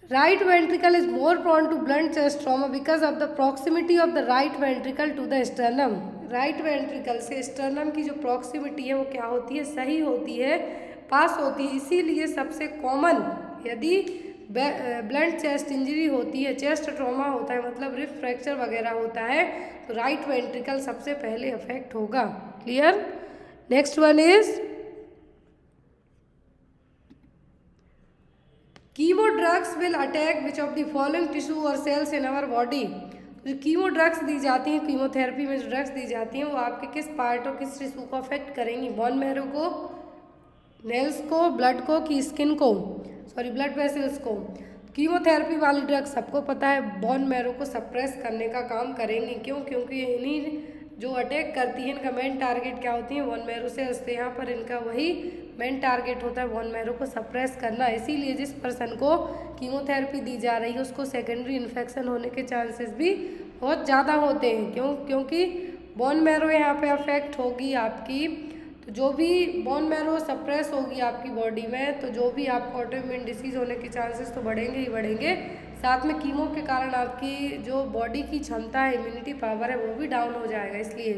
right ventricle is more prone to blunt chest trauma because of the proximity of the right ventricle to the sternum. Right ventricle से स्टर्नम की जो प्रॉक्सिमिटी है वो क्या होती है, सही होती है, पास होती है, इसीलिए सबसे कॉमन यदि ब्लंट चेस्ट इंजरी होती है, चेस्ट ट्रॉमा होता है, मतलब रिब फ्रैक्चर वगैरह होता है, तो राइट वेंट्रिकल सबसे पहले अफेक्ट होगा। Clear? Next one is chemo drugs will attack which of the following tissue और सेल्स इन आवर बॉडी। जो कीमो ड्रग्स दी जाती हैं, कीमोथेरेपी में जो ड्रग्स दी जाती हैं वो आपके किस पार्ट और किस टिश्यू को अफेक्ट करेंगी, बोन मैरो को, नेल्स को, ब्लड को कि स्किन को, सॉरी ब्लड वेसल्स को। कीमोथेरेपी वाली ड्रग्स सबको पता है बोन मैरो को सप्रेस करने का काम करेंगी। क्यों? क्योंकि इन्हीं जो अटैक करती है इनका मेन टारगेट क्या होती है, बोन मैरो सेल्स। तो यहाँ पर इनका वही मेन टारगेट होता है बोन मैरो को सप्रेस करना। इसीलिए जिस पर्सन को कीमोथेरेपी दी जा रही है उसको सेकेंडरी इन्फेक्शन होने के चांसेस भी बहुत ज़्यादा होते हैं। क्यों? क्योंकि बोन मैरो यहाँ पे अफेक्ट होगी आपकी, तो जो भी बोन मैरो सप्रेस होगी आपकी बॉडी में, तो जो भी आपको ऑटोइम्यून डिसीज़ होने के चांसेस तो बढ़ेंगे ही बढ़ेंगे, साथ में कीमो के कारण आपकी जो बॉडी की क्षमता है, इम्यूनिटी पावर है, वो भी डाउन हो जाएगा। इसलिए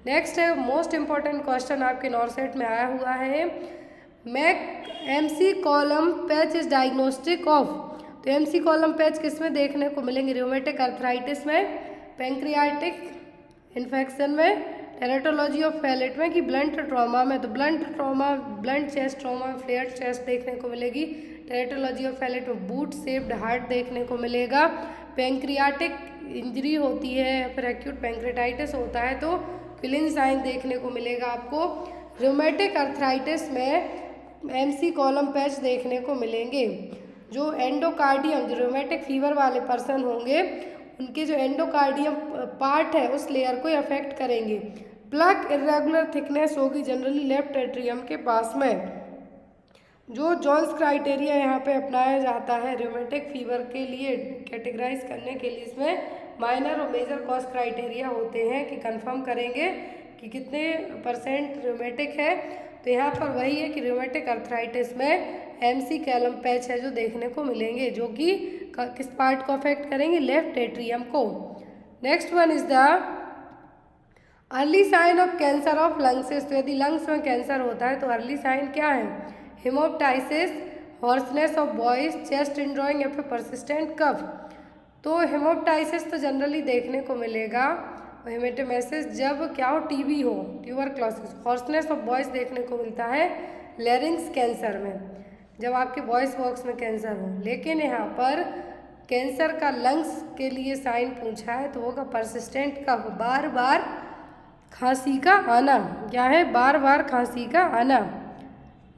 नेक्स्ट है मोस्ट इम्पॉर्टेंट क्वेश्चन आपके नॉर्सेट में आया हुआ है, MC column patch is diagnostic of. तो MC कॉलम पैच किस में देखने को मिलेंगे, रूमेटिक अर्थराइटिस में, पैंक्रियाटिक इन्फेक्शन में, टेरेटोलॉजी ऑफ फैलेट में कि ब्लंट ट्रॉमा में। तो blunt trauma, blunt chest trauma में फ्लेयर चेस्ट देखने को मिलेगी, टेरेटोलॉजी ऑफ फैलेट में बूट शेप्ड हार्ट देखने को मिलेगा, पैंक्रियाटिक इंजरी होती है या फिर एक्यूट पैंक्रेटाइटिस होता है तो क्विलिन साइन देखने को मिलेगा आपको। रूमेटिक अर्थराइटिस में MC कॉलम पैच देखने को मिलेंगे। जो एंडोकार्डियम, जो रूमेटिक फीवर वाले पर्सन होंगे उनके जो एंडोकार्डियम पार्ट है उस लेयर को अफेक्ट करेंगे। प्लग इरेगुलर थिकनेस होगी जनरली लेफ्ट एट्रियम के पास में। जो जोन्स क्राइटेरिया यहाँ पे अपनाया जाता है रूमेटिक फीवर के लिए कैटेगराइज करने के लिए, इसमें माइनर और मेजर कॉज क्राइटेरिया होते हैं कि कंफर्म करेंगे कि कितने % रूमेटिक है। तो यहाँ पर वही है कि रूमेटिक अर्थराइटिस में MC कैलम पैच है जो देखने को मिलेंगे, जो कि किस पार्ट को अफेक्ट करेंगे, लेफ्ट एट्रियम को। Next one is the early sign of cancer of lungs. तो यदि लंग्स में कैंसर होता है तो अर्ली साइन क्या है, haemoptysis, hoarseness of voice, chest indrawing या फिर परसिस्टेंट कफ। तो हेमोप्टाइसिस तो जनरली देखने को मिलेगा, हेमेटोमेसिस जब क्या हो, TB हो, ट्यूबरक्लोसिस। हॉर्सनेस ऑफ वॉइस देखने को मिलता है लैरिंक्स कैंसर में, जब आपके वॉइस बॉक्स में कैंसर हो। लेकिन यहाँ पर कैंसर का लंग्स के लिए साइन पूछा है तो होगा परसिस्टेंट कफ, बार बार खांसी का आना। क्या है, बार बार खांसी का आना।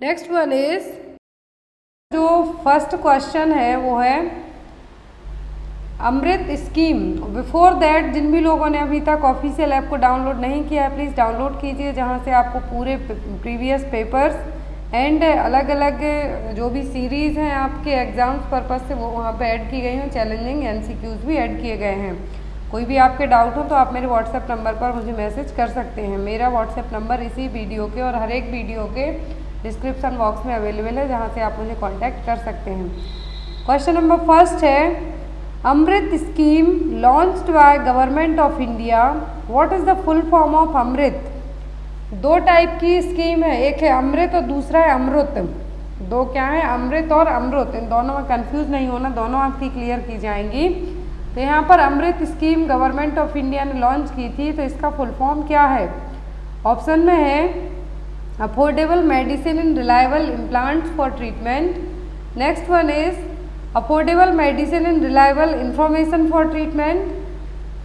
नेक्स्ट वन इज, जो फर्स्ट क्वेश्चन है वो है अमृत स्कीम। बिफोर दैट जिन भी लोगों ने अभी तक ऑफिशियल ऐप को डाउनलोड नहीं किया है प्लीज़ डाउनलोड कीजिए, जहां से आपको पूरे प्रीवियस पेपर्स एंड अलग अलग जो भी सीरीज़ हैं आपके एग्जाम्स पर्पज से वो वहाँ पे ऐड की गई हैं। चैलेंजिंग MCQs भी ऐड किए गए हैं। कोई भी आपके डाउट हो तो आप मेरे व्हाट्सएप नंबर पर मुझे मैसेज कर सकते हैं। मेरा व्हाट्सएप नंबर इसी वीडियो के और हर एक वीडियो के डिस्क्रिप्शन बॉक्स में अवेलेबल है, जहाँ से आप मुझे कॉन्टैक्ट कर सकते हैं। क्वेश्चन नंबर फर्स्ट है, AMRUT scheme launched by government of India, what is the full form of AMRUT. दो टाइप की स्कीम है, एक है अमृत और दूसरा है अमृत। दो क्या है, अमृत और अमृत, इन दोनों में कंफ्यूज नहीं होना, दोनों आपकी क्लियर की जाएंगी। तो यहाँ पर अमृत स्कीम गवर्नमेंट ऑफ इंडिया ने लॉन्च की थी, तो इसका फुल फॉर्म क्या है। ऑप्शन में है affordable medicine in reliable implants for treatment, next one is affordable medicine in reliable information for treatment,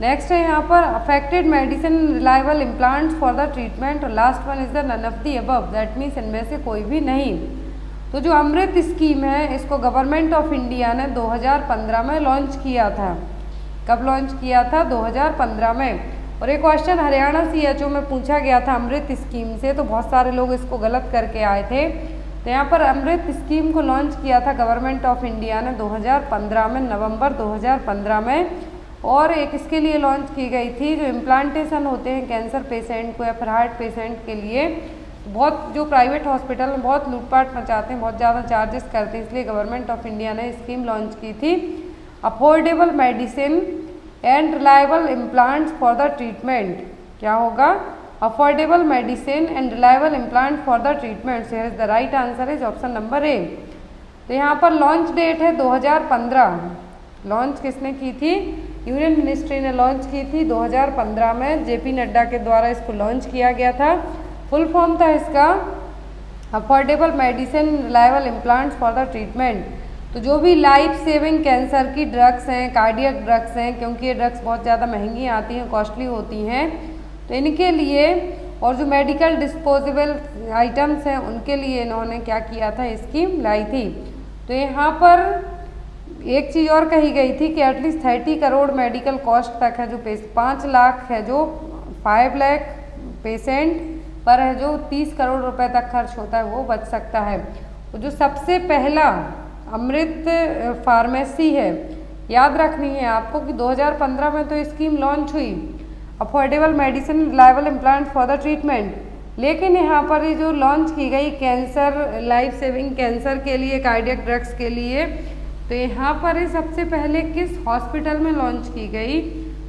next है यहाँ पर affected medicine in reliable implants for the treatment, और last one is the none of the above, that means इनमें से कोई भी नहीं। तो जो अमृत स्कीम है इसको गवर्नमेंट ऑफ इंडिया ने 2015 में लॉन्च किया था। कब लॉन्च किया था, 2015 में। और एक क्वेश्चन हरियाणा CHO में पूछा गया था अमृत स्कीम से, तो बहुत सारे लोग इसको गलत करके आए थे। तो यहाँ पर अमृत स्कीम को लॉन्च किया था गवर्नमेंट ऑफ इंडिया ने 2015 में, नवंबर 2015 में। और एक इसके लिए लॉन्च की गई थी, जो इम्प्लांटेशन होते हैं कैंसर पेशेंट को या फिर हार्ट पेशेंट के लिए, बहुत जो प्राइवेट हॉस्पिटल में बहुत लूटपाट मचाते हैं, बहुत ज़्यादा चार्जेस करते हैं, इसलिए गवर्नमेंट ऑफ इंडिया ने स्कीम लॉन्च की थी। Affordable medicine and reliable implants for the treatment, क्या होगा, affordable medicine and reliable implant for the treatment. Here is the right answer is option number A. तो यहाँ पर लॉन्च डेट है 2015। Launch किसने की थी, यूनियन मिनिस्ट्री ने लॉन्च की थी 2015 में, JP नड्डा के द्वारा इसको लॉन्च किया गया था। फुल फॉर्म था इसका affordable medicine reliable implants for the treatment. तो जो भी लाइफ सेविंग कैंसर की ड्रग्स हैं, कार्डियक ड्रग्स हैं, क्योंकि ये ड्रग्स बहुत ज़्यादा महंगी आती हैं, कॉस्टली होती हैं, तो इनके लिए, और जो मेडिकल डिस्पोजेबल आइटम्स हैं उनके लिए इन्होंने क्या किया था, स्कीम लाई थी। तो यहाँ पर एक चीज़ और कही गई थी कि एटलीस्ट 30 करोड़ मेडिकल कॉस्ट तक है, जो 5 लाख है, जो 5 लाख पेशेंट पर है, जो 30 करोड़ रुपए तक खर्च होता है, वो बच सकता है। तो जो सबसे पहला अमृत फार्मेसी है, याद रखनी है आपको कि 2015 में तो स्कीम लॉन्च हुई, affordable medicine reliable implant for the treatment. लेकिन यहाँ पर ये जो लॉन्च की गई कैंसर, लाइफ सेविंग कैंसर के लिए, कार्डियक ड्रग्स के लिए, तो यहाँ पर ये सबसे पहले किस हॉस्पिटल में लॉन्च की गई,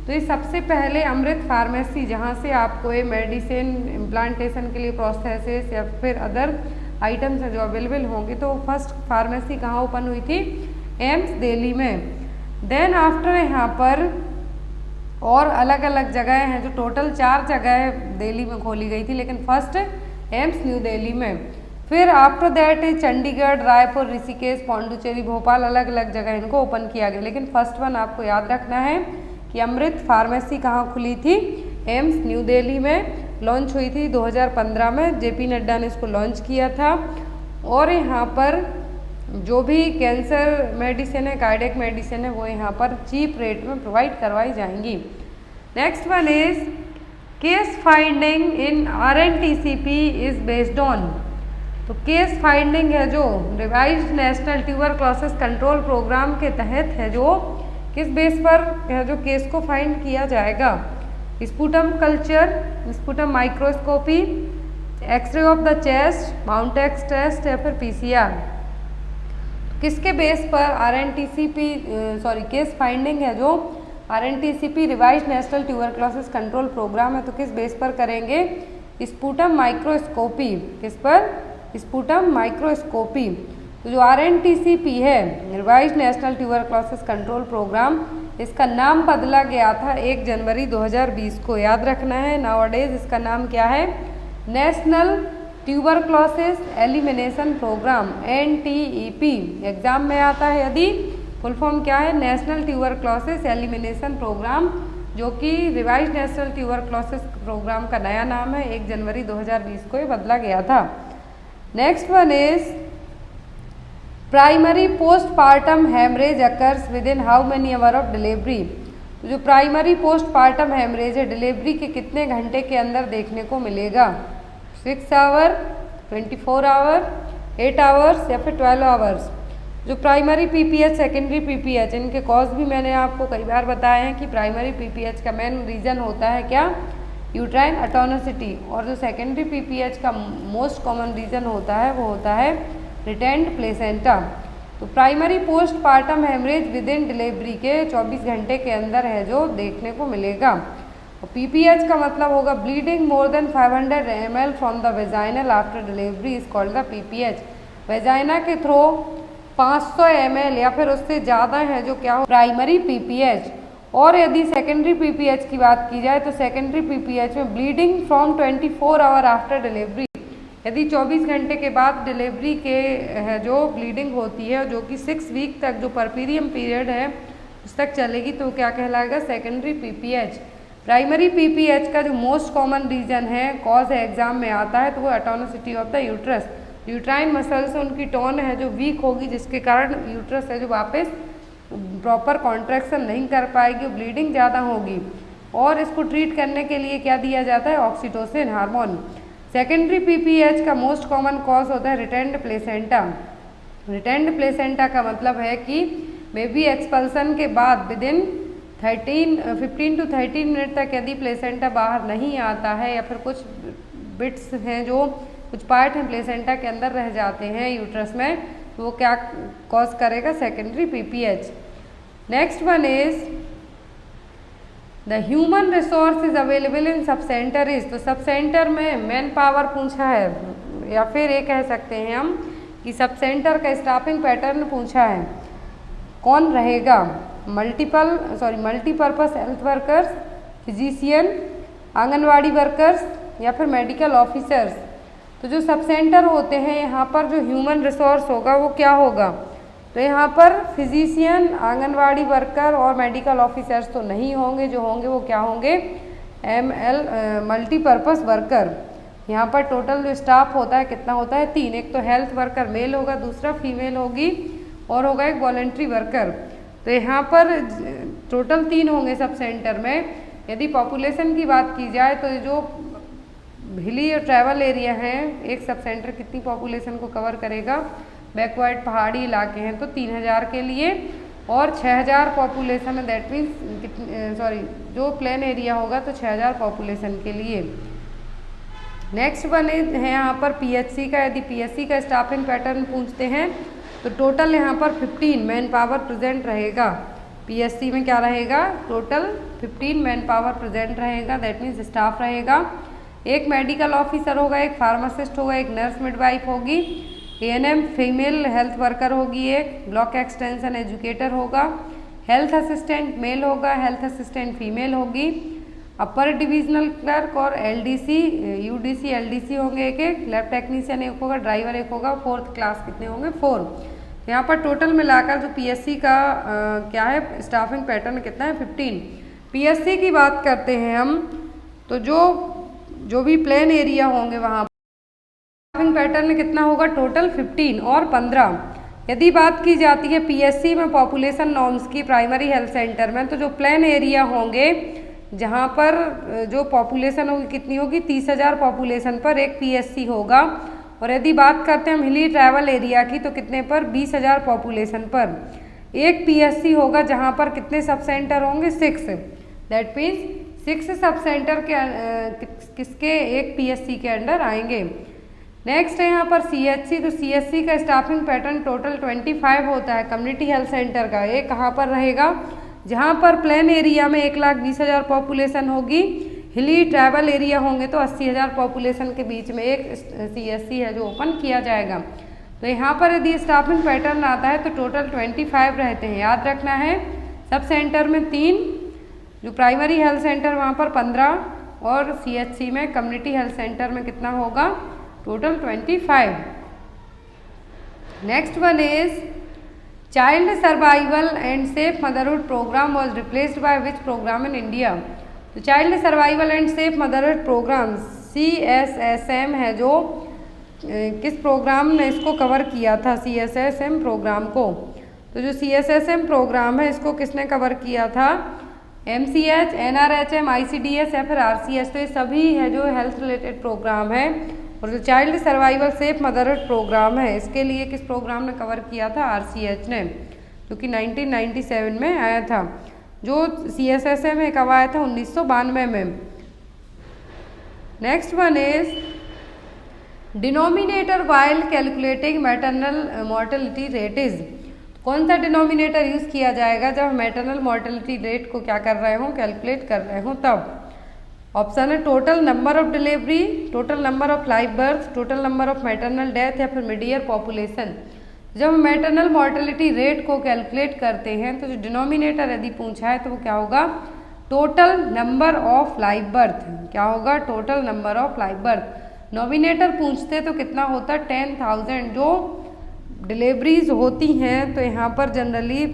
तो ये सबसे पहले अमृत फार्मेसी, जहाँ से आपको ये मेडिसिन इम्प्लांटेशन के लिए प्रोसेसेस या फिर अदर आइटम्स हैं जो अवेलेबल होंगे, तो फर्स्ट फार्मेसी कहाँ ओपन हुई थी, एम्स दिल्ली में। देन आफ्टर यहाँ पर और अलग अलग जगह हैं, जो टोटल 4 जगह दिल्ली में खोली गई थी, लेकिन फर्स्ट एम्स न्यू दिल्ली में। फिर आफ्टर दैट चंडीगढ़, रायपुर, ऋषिकेश, पौंडुचेरी, भोपाल, अलग अलग जगह इनको ओपन किया गया। लेकिन फर्स्ट वन आपको याद रखना है कि अमृत फार्मेसी कहाँ खुली थी, एम्स न्यू दिल्ली में, लॉन्च हुई थी 2015 में, JP नड्डा ने इसको लॉन्च किया था। और यहाँ पर जो भी कैंसर मेडिसिन है, कार्डियक मेडिसिन है, वो यहाँ पर चीप रेट में प्रोवाइड करवाई जाएंगी। Next one is case finding in RNTCP is based on. तो केस फाइंडिंग है जो revised national tuberculosis control programme के तहत है, जो किस बेस पर है जो केस को फाइंड किया जाएगा। Sputum culture, sputum microscopy, x-ray of the chest, Mantoux test या फिर पीसीआर। किसके बेस पर आरएनटीसीपी केस फाइंडिंग है जो RNTCP revised national tuberculosis control programme है, तो किस बेस पर करेंगे? Sputum microscopy. किस पर? Sputum microscopy. तो जो आरएनटीसीपी है revised national tuberculosis control programme, इसका नाम बदला गया था 1 जनवरी 2020 को, याद रखना है। नाउअडेज इसका नाम क्या है? National tuberculosis elimination programme, NTEP। Exam में आता है यदि, फुल फॉर्म क्या है? नेशनल ट्यूबरक्लोसिस एलिमिनेशन प्रोग्राम, जो कि रिवाइज्ड नेशनल ट्यूबरक्लोसिस प्रोग्राम का नया नाम है। 1 जनवरी 2020 को ये बदला गया था। Next one is primary postpartum haemorrhage occurs within how many hour of delivery. तो जो प्राइमरी पोस्टपार्टम हेमरेज है डिलीवरी के कितने घंटे के अंदर देखने को मिलेगा? 6 आवर, 24 आवर, 8 आवर्स या फिर 12 आवर्स। जो प्राइमरी पीपीएच, सेकेंडरी पीपीएच, इनके कॉज भी मैंने आपको कई बार बताए हैं कि प्राइमरी पीपीएच का मेन रीज़न होता है क्या? Uterine atonicity. और जो सेकेंडरी पीपीएच का मोस्ट कॉमन रीज़न होता है वो होता है रिटेंड प्लेसेंटा। तो primary postpartum haemorrhage within delivery के 24 घंटे के अंदर है जो देखने को मिलेगा। और पीपीएच का मतलब होगा bleeding more than 500 ml from the vaginal after delivery is called the PPH. Vagina के थ्रू 500 ml या फिर उससे ज़्यादा है जो क्या हो? Primary PPH. और यदि सेकेंडरी पीपीएच की बात की जाए तो सेकेंडरी पीपीएच में bleeding from 24 hour after delivery, यदि 24 घंटे के बाद डिलीवरी के है जो ब्लीडिंग होती है, जो कि 6 वीक तक जो परपीरियम पीरियड है उस तक चलेगी, तो क्या कहलाएगा? Secondary PPH. प्राइमरी पीपीएच का जो मोस्ट कॉमन रीजन है, कॉज है, एग्जाम में आता है, तो वो atonicity of the uterus. Uterine muscles उनकी टोन है जो वीक होगी, जिसके कारण यूट्रस है जो वापस प्रॉपर कॉन्ट्रैक्शन नहीं कर पाएगी, ब्लीडिंग ज़्यादा होगी। और इसको ट्रीट करने के लिए क्या दिया जाता है? Oxytocin hormone. सेकेंडरी पीपीएच का मोस्ट कॉमन कॉज होता है रिटेंड प्लेसेंटा। रिटेंड प्लेसेंटा का मतलब है कि बेबी एक्सपल्सन के बाद विद इन 15 to 13 मिनट तक यदि प्लेसेंटा बाहर नहीं आता है, या फिर कुछ बिट्स हैं जो कुछ पार्ट हैं प्लेसेंटा के अंदर रह जाते हैं यूट्रस में, तो वो क्या कॉज करेगा? Secondary PPH. Next one is the human resource is available in sub centre is. तो सब सेंटर में मैन पावर पूछा है, या फिर ये कह सकते हैं हम कि सब सेंटर का स्टाफिंग पैटर्न पूछा है। कौन रहेगा? Multipurpose health workers, physician, anganwadi workers या फिर मेडिकल ऑफिसर्स। तो जो सब सेंटर होते हैं यहाँ पर जो ह्यूमन रिसोर्स होगा वो क्या होगा? तो यहाँ पर फिजिशियन, आंगनवाड़ी वर्कर और मेडिकल ऑफिसर्स तो नहीं होंगे, जो होंगे वो क्या होंगे? Multipurpose worker. यहाँ पर टोटल जो स्टाफ होता है कितना होता है? 3। एक तो हेल्थ वर्कर मेल होगा, दूसरा फीमेल होगी, और होगा एक वॉलंटरी वर्कर। तो यहाँ पर टोटल 3 होंगे सब सेंटर में। यदि पॉपुलेशन की बात की जाए तो जो हिली और ट्रैवल एरिया हैं, एक सब सेंटर कितनी पॉपुलेशन को कवर करेगा? बैकवर्ड पहाड़ी इलाके हैं तो 3000 के लिए, और 6000 पॉपुलेशन है, दैट मीन्स जो प्लेन एरिया होगा तो 6000 पॉपुलेशन के लिए। नेक्स्ट वन है यहाँ पर पीएचसी का। यदि पीएचसी का स्टाफिंग पैटर्न पूछते हैं तो टोटल यहाँ पर 15 मैन पावर प्रेजेंट रहेगा। पीएचसी में क्या रहेगा? टोटल 15 मैन पावर प्रेजेंट रहेगा, दैट मीन्स स्टाफ रहेगा। एक मेडिकल ऑफिसर होगा, एक फार्मासिस्ट होगा, एक नर्स मिडवाइफ होगी, एएनएम फीमेल हेल्थ वर्कर होगी, एक ब्लॉक एक्सटेंशन एजुकेटर होगा, हेल्थ असिस्टेंट मेल होगा, हेल्थ असिस्टेंट फीमेल होगी, अपर डिविजनल क्लर्क और एलडीसी, यूडीसी, एलडीसी होंगे एक, लैब टेक्नीशियन एक होगा, ड्राइवर एक होगा, 4th क्लास कितने होंगे? 4। यहाँ पर टोटल मिलाकर जो पीएससी का क्या है स्टाफिंग पैटर्न कितना है? 15। पीएससी की बात करते हैं हम तो जो भी प्लेन एरिया होंगे वहाँ स्टाफिंग पैटर्न कितना होगा? टोटल 15 और 15। यदि बात की जाती है पीएससी में पॉपुलेशन नॉर्म्स की प्राइमरी हेल्थ सेंटर में, तो जो प्लेन एरिया होंगे जहाँ पर जो पॉपुलेशन होगी कितनी होगी? 30,000 पॉपुलेशन पर एक पीएससी होगा, और यदि बात करते हैं हम हिली ट्रैवल एरिया की तो कितने पर, 20,000 पॉपुलेशन पर। एक पीएससी होगा जहाँ पर कितने सब सेंटर होंगे, 6। दैट मीन्स 6 सब सेंटर के किसके एक पीएससी के अंडर आएंगे। नेक्स्ट है यहाँ पर सीएचसी। तो सीएचसी का स्टाफिंग पैटर्न टोटल 25 होता है कम्युनिटी हेल्थ सेंटर का। ये कहाँ पर रहेगा, जहाँ पर प्लेन एरिया में 1,20,000 पॉपुलेशन होगी, हिली ट्रैवल एरिया होंगे तो 80,000 पॉपुलेशन के बीच में एक सीएचसी है जो ओपन किया जाएगा। तो यहाँ पर यदि स्टाफिंग पैटर्न आता है तो टोटल 25 रहते हैं। याद रखना है सब सेंटर में 3, जो प्राइमरी हेल्थ सेंटर वहाँ पर 15 और सीएचसी में कम्युनिटी हेल्थ सेंटर में कितना होगा, total 25। Next one is child survival and safe motherhood programme was replaced by which programme in India. तो child survival and safe motherhood programme CSSM है जो किस प्रोग्राम ने इसको कवर किया था, CSSM प्रोग्राम को। तो जो CSSM प्रोग्राम है इसको किसने कवर किया था, MCH, NRHM, ICDS या फिर RCS। तो ये सभी है जो हेल्थ रिलेटेड प्रोग्राम है। और जो child survival safe motherhood programme है इसके लिए किस प्रोग्राम ने कवर किया था, RCH ने, जो कि 1997 में आया था। जो CSSM है कब आया था, 1992 में। Next one is denominator while calculating maternal mortality rate is. कौन सा डिनोमिनेटर यूज किया जाएगा जब मैटरनल मोर्टेलिटी रेट को क्या कर रहे हो, कैलकुलेट कर रहे हो तब। ऑप्शन है total number of delivery, total number of live birth, total number of maternal death या फिर मिड ईयर पॉपुलेशन। जब मैटरनल मोर्टेलिटी रेट को कैलकुलेट करते हैं तो जो डिनोमिनेटर यदि पूछा है तो वो क्या होगा, total number of live birth. क्या होगा, total number of live birth. Nominator पूछते तो कितना होता, 10,000 जो डिलीवरीज होती हैं। तो यहाँ पर जनरली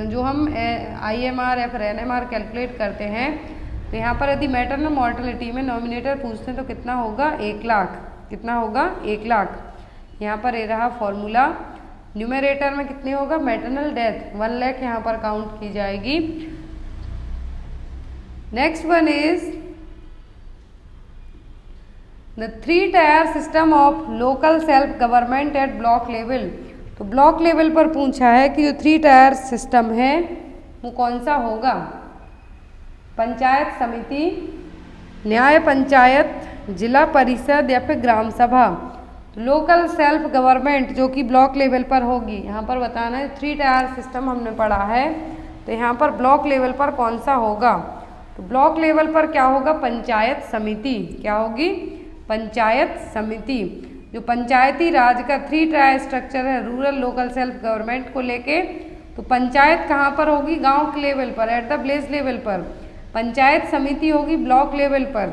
जो हम IMR या फिर NMR कैलकुलेट करते हैं तो यहाँ पर यदि मैटरनल मोर्टेलिटी में नॉमिनेटर पूछते हैं तो कितना होगा, 1 लाख। कितना होगा, 1 लाख। यहाँ पर ये रहा फॉर्मूला। न्यूमरेटर में कितने होगा, मैटरनल डेथ 1 लाख यहाँ पर काउंट की जाएगी। Next one is the 3 tier system of local self government at block level. तो ब्लॉक लेवल पर पूछा है कि जो 3 टायर सिस्टम है वो कौन सा होगा, पंचायत समिति, न्याय पंचायत, जिला परिषद या फिर ग्राम सभा। लोकल सेल्फ गवर्नमेंट जो कि ब्लॉक लेवल पर होगी, यहाँ पर बताना है 3 टायर सिस्टम हमने पढ़ा है तो यहाँ पर ब्लॉक लेवल पर कौन सा होगा। तो ब्लॉक लेवल पर क्या होगा, पंचायत समिति। क्या होगी, पंचायत समिति। जो पंचायती राज का 3 टायर स्ट्रक्चर है रूरल लोकल सेल्फ गवर्नमेंट को लेके, तो पंचायत कहाँ पर होगी, गाँव के लेवल पर, एट द विलेज लेवल पर। पंचायत समिति होगी ब्लॉक लेवल पर।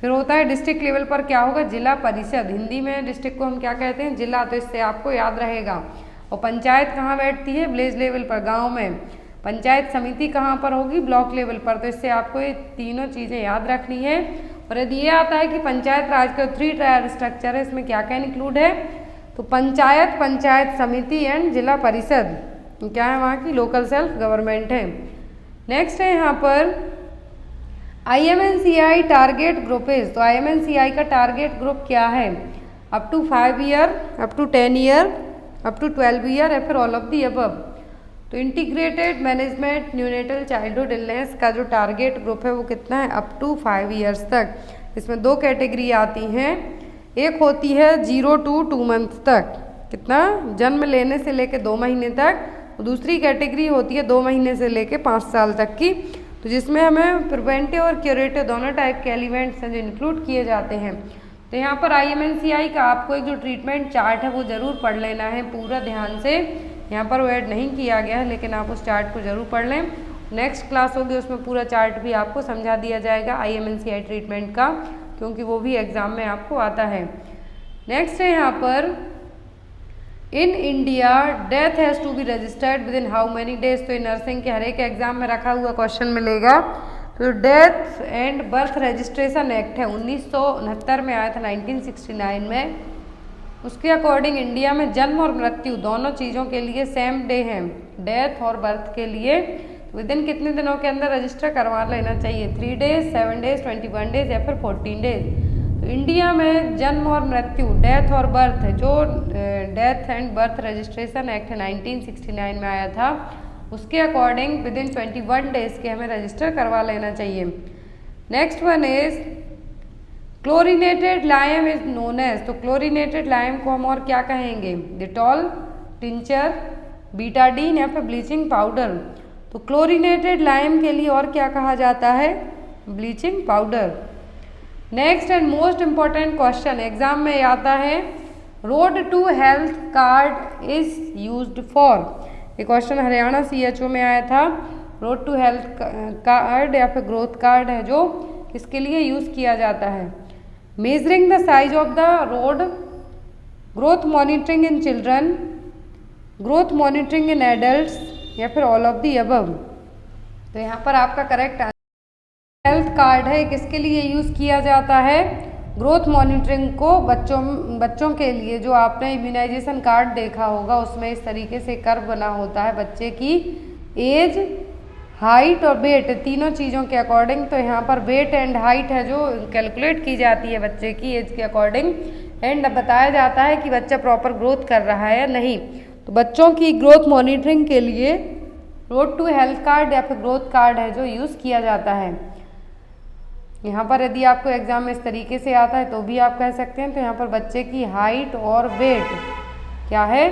फिर होता है डिस्ट्रिक्ट लेवल पर क्या होगा, जिला परिषद। हिंदी में डिस्ट्रिक्ट को हम क्या कहते हैं, जिला। तो इससे आपको याद रहेगा। और पंचायत कहाँ बैठती है, विलेज लेवल पर, गांव में। पंचायत समिति कहाँ पर होगी, ब्लॉक लेवल पर। तो इससे आपको ये तीनों चीज़ें याद रखनी है। और यदि ये आता है कि पंचायत राज का 3 टायर स्ट्रक्चर है, इसमें क्या क्या इंक्लूड है, तो पंचायत, पंचायत समिति एंड जिला परिषद क्या है, वहाँ की लोकल सेल्फ गवर्नमेंट है। नेक्स्ट है यहाँ पर IMNCI टारगेट ग्रुप इज। तो IMNCI का टारगेट ग्रुप क्या है, up to 5 year, up to 10 year, up to 12 year या फिर ऑल ऑफ दी अबव। तो integrated management neonatal childhood illness का जो टारगेट ग्रुप है वो कितना है, अप टू 5 ईयर्स तक। इसमें 2 कैटेगरी आती हैं, एक होती है 0 to 2 मंथ तक, कितना, जन्म लेने से लेके 2 महीने तक। और दूसरी कैटेगरी होती है 2 महीने से लेके 5 साल तक की। तो जिसमें हमें प्रिवेंटिव और क्यूरेटिव दोनों टाइप के एलिमेंट्स हैं जो इंक्लूड किए जाते हैं। तो यहाँ पर IMNCI का आपको एक जो ट्रीटमेंट चार्ट है वो ज़रूर पढ़ लेना है पूरा ध्यान से। यहाँ पर वो ऐड नहीं किया गया है लेकिन आप उस चार्ट को ज़रूर पढ़ लें। नेक्स्ट क्लास होगी उसमें पूरा चार्ट भी आपको समझा दिया जाएगा IMNCI ट्रीटमेंट का, क्योंकि वो भी एग्ज़ाम में आपको आता है। नेक्स्ट है यहाँ पर in India death has to be registered within how many days. तो ये नर्सिंग के हर एक एग्जाम में रखा हुआ क्वेश्चन मिलेगा। तो death and birth registration act है 1969 में आया था, 1969 में। उसके अकॉर्डिंग इंडिया में जन्म और मृत्यु दोनों चीज़ों के लिए सेम डे है, डेथ और बर्थ के लिए। विद इन कितने दिनों के अंदर रजिस्टर करवा लेना चाहिए, 3 डेज, 7 डेज, 21 डेज या फिर 14 डेज। तो इंडिया में जन्म और मृत्यु, डेथ और बर्थ, जो death and birth registration act 1969 में आया था, उसके अकॉर्डिंग विद इन 21 डेज के हमें रजिस्टर करवा लेना चाहिए। Next one is chlorinated lime is known as, तो क्लोरीनेटेड लाइम को हम और क्या कहेंगे? डिटॉल, टिंचर, बीटाडीन या फिर ब्लीचिंग पाउडर। तो क्लोरीनेटेड लाइम के लिए और क्या कहा जाता है? Bleaching powder. Next and most important question exam में आता है, road to health card is used for. ये क्वेश्चन हरियाणा CHO में आया था। रोड टू हेल्थ कार्ड या फिर ग्रोथ कार्ड है जो किसके लिए यूज किया जाता है? Measuring the size of the road, growth monitoring in children, growth monitoring in adults या फिर ऑल ऑफ दी अबव। तो यहाँ पर आपका करेक्ट हेल्थ कार्ड है, किसके लिए यूज किया जाता है? ग्रोथ मॉनिटरिंग को बच्चों के लिए। जो आपने इम्यूनाइजेशन कार्ड देखा होगा उसमें इस तरीके से कर्व बना होता है बच्चे की एज, हाइट और वेट, तीनों चीज़ों के अकॉर्डिंग। तो यहाँ पर वेट एंड हाइट है जो कैलकुलेट की जाती है बच्चे की एज के अकॉर्डिंग, एंड बताया जाता है कि बच्चा प्रॉपर ग्रोथ कर रहा है या नहीं। तो बच्चों की ग्रोथ मॉनिटरिंग के लिए रोड टू हेल्थ कार्ड या फिर ग्रोथ कार्ड है जो यूज़ किया जाता है। यहाँ पर यदि आपको एग्जाम में इस तरीके से आता है तो भी आप कह सकते हैं। तो यहाँ पर बच्चे की हाइट और वेट क्या है?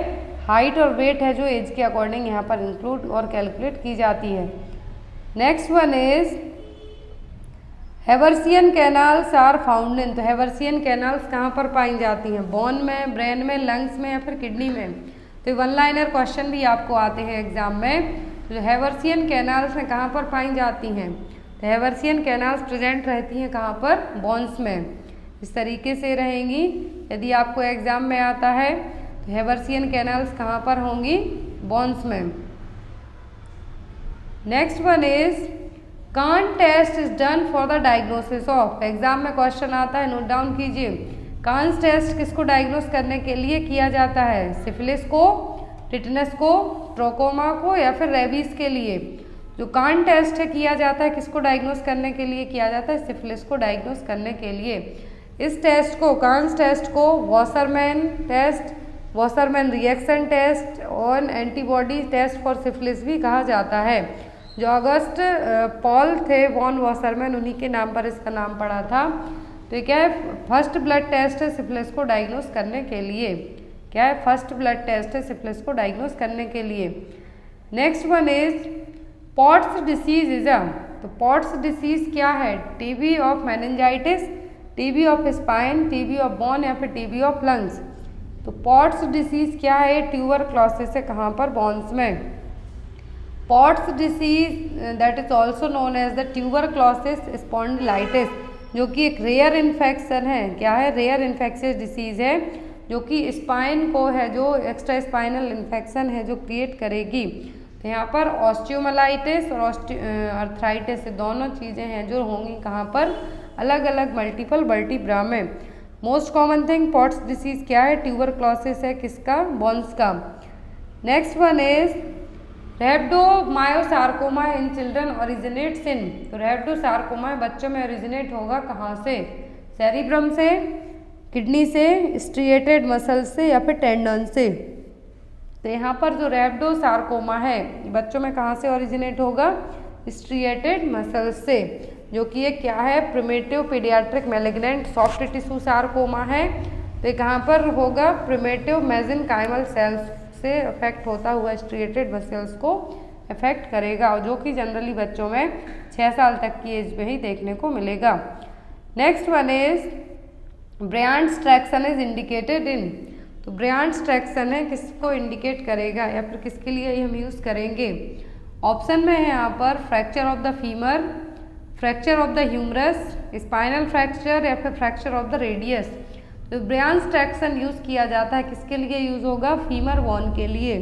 हाइट और वेट है जो एज के अकॉर्डिंग यहाँ पर इंक्लूड और कैलकुलेट की जाती है। Next one is Haversian canals are found in. तो हेवर्सियन कैनाल्स कहाँ पर पाई जाती हैं? बोन में, ब्रेन में, लंग्स में या फिर किडनी में। तो वन लाइनर क्वेश्चन भी आपको आते हैं एग्जाम में। जो हेवर्सियन कैनाल्स हैं कहाँ पर पाई जाती हैं? तो हेवर्सियन कैनाल्स प्रेजेंट रहती हैं कहाँ पर? बोन्स में। इस तरीके से रहेंगी। यदि आपको एग्जाम में आता है तो हेवर्सियन कैनाल्स कहाँ पर होंगी? बोन्स में। Next one is Kahn test is done for the diagnosis of. Exam में क्वेश्चन आता है, नोट डाउन कीजिए। कान टेस्ट किसको डायग्नोस करने के लिए किया जाता है? सिफिलिस को, टिटनस को, ट्रोकोमा को या फिर रेबीज के लिए। जो कान टेस्ट है किया जाता है किसको डायग्नोस करने के लिए किया जाता है? सिफिलिस को डायग्नोस करने के लिए। इस टेस्ट को, कान्स टेस्ट को वॉसरमैन टेस्ट, वॉसरमैन रिएक्शन टेस्ट और एंटीबॉडी टेस्ट फॉर सिफिलिस भी कहा जाता है। जो अगस्त पॉल थे वॉन वॉसरमैन, उन्हीं के नाम पर इसका नाम पड़ा था। तो ये क्या है? फर्स्ट ब्लड टेस्ट है सिफिलिस को डायग्नोस करने के लिए। क्या है? फर्स्ट ब्लड टेस्ट है सिफिलिस को डायग्नोस करने के लिए। Next one is Pott's disease is a. तो पॉट्स डिसीज क्या है? TB of meningitis, TB of spine, TB of bone या फिर टीबी ऑफ लंग्स। तो पॉट्स डिसीज क्या है? ट्यूबरक्लोसिस है कहाँ पर? बोन्स में। Pott's disease that is also known as the tuberculosis spondylitis, जो कि एक रेयर इन्फेक्शन है। क्या है? रेयर इन्फेक्शियस डिसीज है जो कि स्पाइन को है, जो एक्स्ट्रा स्पाइनल इन्फेक्शन है जो क्रिएट करेगी। तो यहाँ पर ऑस्टियोमाइलाइटिस और अर्थराइटिस दोनों चीज़ें हैं जो होंगी कहाँ पर? अलग अलग मल्टीपल वर्टिब्रा में। Most common thing pots disease क्या है? ट्यूबरक्लोसिस है किसका? बोन्स का। Next one is रैप्डोमायोसार्कोमा in children originates इन। तो रैप्डोसार्कोमा बच्चों में ओरिजिनेट होगा कहाँ से? सेरिब्रम से, किडनी से, स्ट्रिएटेड मसल से या फिर टेंडन से। तो यहाँ पर जो रैप्डोसार्कोमा है बच्चों में कहाँ से ओरिजिनेट होगा? स्ट्रिएटेड मसल से, जो कि ये क्या है? Primitive paediatric malignant soft tissue sarcoma है। तो ये कहाँ पर होगा? प्रिमिटिव मेसेनकाइमल सेल्स से अफेक्ट होता हुआ स्ट्रिएटेड मसल्स को अफेक्ट करेगा, और जो कि जनरली बच्चों में 6 साल तक की एज में ही देखने को मिलेगा। Next one is Bryant's traction is indicated in. तो ब्रायंट्स ट्रैक्शन है किसको इंडिकेट करेगा या फिर किसके लिए हम यूज़ करेंगे? ऑप्शन में है यहाँ पर fracture of the femur, fracture of the humerus, spinal fracture या फिर फ्रैक्चर ऑफ द रेडियस। तो ब्रायंट्स ट्रैक्शन यूज़ किया जाता है किसके लिए यूज़ होगा? फीमर बोन के लिए।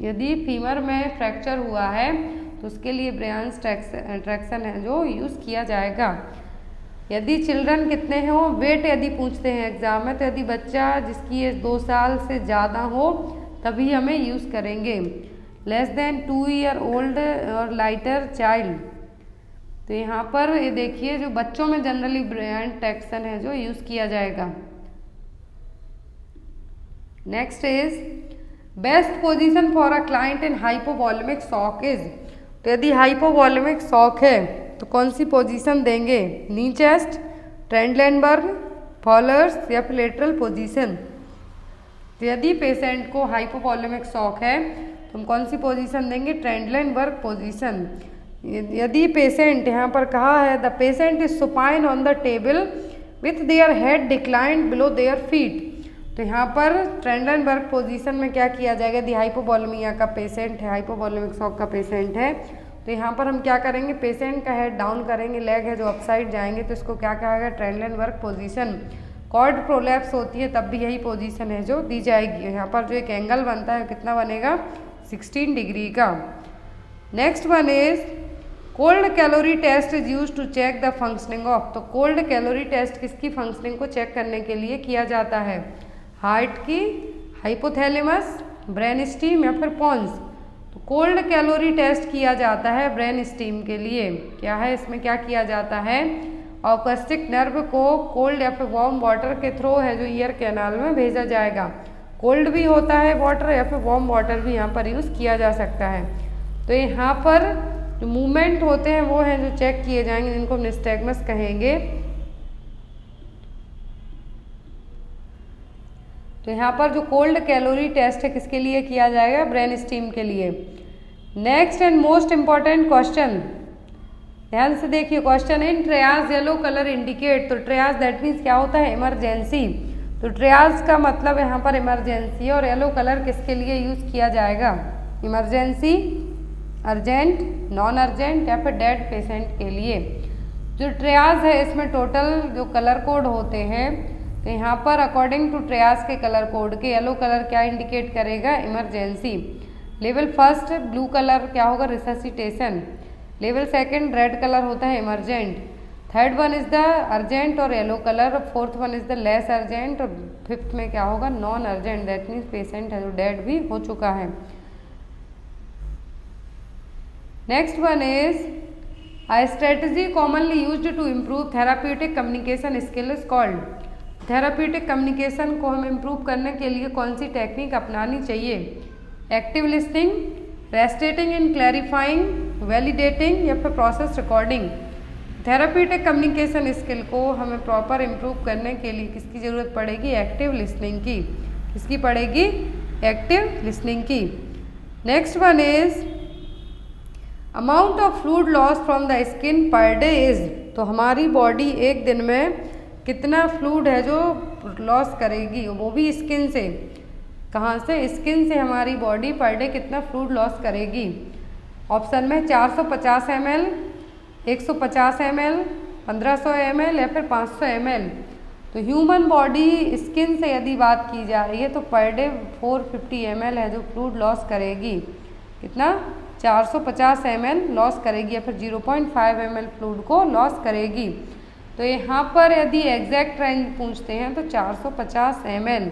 यदि फीमर में फ्रैक्चर हुआ है तो उसके लिए ब्रायंट्स ट्रैक्शन है जो यूज़ किया जाएगा। यदि चिल्ड्रन कितने हों, वेट यदि पूछते हैं एग्जाम में, तो यदि बच्चा जिसकी एज 2 साल से ज़्यादा हो तभी हमें यूज़ करेंगे। लेस देन 2 ईयर ओल्ड और लाइटर चाइल्ड तो यहाँ पर ये देखिए जो बच्चों में जनरली ब्रांड टैक्सन है जो यूज़ किया जाएगा। Next is best position for a client in hypovolaemic shock is. तो यदि हाइपोवॉल्यूमिक शॉक है तो कौन सी पोजीशन देंगे? नी चेस्ट, ट्रेंडलैंडबर्ग, फॉलर्स या फिर लेटरल पोजीशन। तो यदि पेशेंट को हाइपोवॉल्यूमिक शॉक है तो हम कौन सी पोजीशन देंगे? ट्रेंडलैंडबर्ग पोजीशन। यदि पेशेंट यहाँ पर कहा है the patient is supine on the table with their head declined below their feet, तो यहाँ पर ट्रेंडलैंडबर्ग पोजीशन में क्या किया जाएगा? यदि हाइपोवॉल्यूमिया का पेशेंट है, हाइपोवॉल्यूमिक शॉक का पेशेंट है, तो यहाँ पर हम क्या करेंगे? पेशेंट का हेड डाउन करेंगे, लेग है जो अपसाइड जाएंगे, तो इसको क्या कहा गया? ट्रेंडलैंडबर्ग पोजीशन। कॉर्ड प्रोलैप्स होती है तब भी यही पोजीशन है जो दी जाएगी। यहाँ पर जो एक एंगल बनता है कितना बनेगा? 16 डिग्री का। Next one is cold caloric test is use to check the functioning of. तो कोल्ड कैलोरी टेस्ट किसकी फंक्शनिंग को चेक करने के लिए किया जाता है? हार्ट की, हाइपोथैलेमस, ब्रेन स्टीम या फिर पॉन्स। तो कोल्ड कैलोरी टेस्ट किया जाता है ब्रेन स्टीम के लिए। क्या है इसमें? क्या किया जाता है? ऑक्यूस्टिक नर्व को कोल्ड या फिर वार्म वाटर के थ्रू है जो ईयर कैनाल में भेजा जाएगा। कोल्ड भी होता है वाटर या फिर वार्म वाटर भी यहाँ पर यूज़ किया जा सकता है। तो यहाँ पर जो मूवमेंट होते हैं वो हैं जो चेक किए जाएंगे, जिनको हम निस्टैग्मस कहेंगे। तो यहाँ पर जो कोल्ड कैलोरी टेस्ट है किसके लिए किया जाएगा? ब्रेन स्टीम के लिए। Next and most important question, ध्यान से देखिए क्वेश्चन। इन ट्रियाज येलो कलर इंडिकेट। तो ट्रियाज दैट मीन्स क्या होता है? इमरजेंसी। तो ट्रियाज का मतलब यहाँ पर इमरजेंसी है और येलो कलर किसके लिए यूज़ किया जाएगा? इमरजेंसी, अर्जेंट, नॉन अर्जेंट या फिर डेड पेशेंट के लिए। जो ट्रियाज है इसमें टोटल जो कलर कोड होते हैं, तो यहाँ पर अकॉर्डिंग टू ट्रियाज के कलर कोड के येलो कलर क्या इंडिकेट करेगा? Emergency. Level first blue colour क्या होगा? Resuscitation. Level second red colour होता है emergent. Third one is the urgent और yellow colour. Fourth one is the less urgent और फिफ्थ में क्या होगा? Non urgent, that means patient है जो डेड भी हो चुका है। Next one is a strategy commonly used to improve therapeutic communication skill is called. Therapeutic communication को हम इम्प्रूव करने के लिए कौन सी टेक्निक अपनानी चाहिए? Active listening, restating and clarifying, validating या फिर process recording. Therapeutic communication skill को हमें प्रॉपर इम्प्रूव करने के लिए किसकी ज़रूरत पड़ेगी? एक्टिव लिसनिंग की। किसकी पड़ेगी? एक्टिव लिसनिंग की। Next one is amount of fluid loss from the skin per day is. तो हमारी बॉडी एक दिन में कितना फ्लूइड है जो लॉस करेगी, वो भी स्किन से। कहाँ से? स्किन से हमारी बॉडी पर डे कितना फ्लूइड लॉस करेगी? ऑप्शन में 450 ml, 150 ml, 1500 ml या फिर 500 ml। तो ह्यूमन बॉडी स्किन से यदि बात की जा रही है तो पर डे 450 ml है जो फ्लूइड लॉस करेगी। कितना? 450 ml लॉस करेगी या फिर 0.5 ml फ्लूइड को लॉस करेगी। तो यहाँ पर यदि एग्जैक्ट रेंज पूछते हैं तो 450 ml।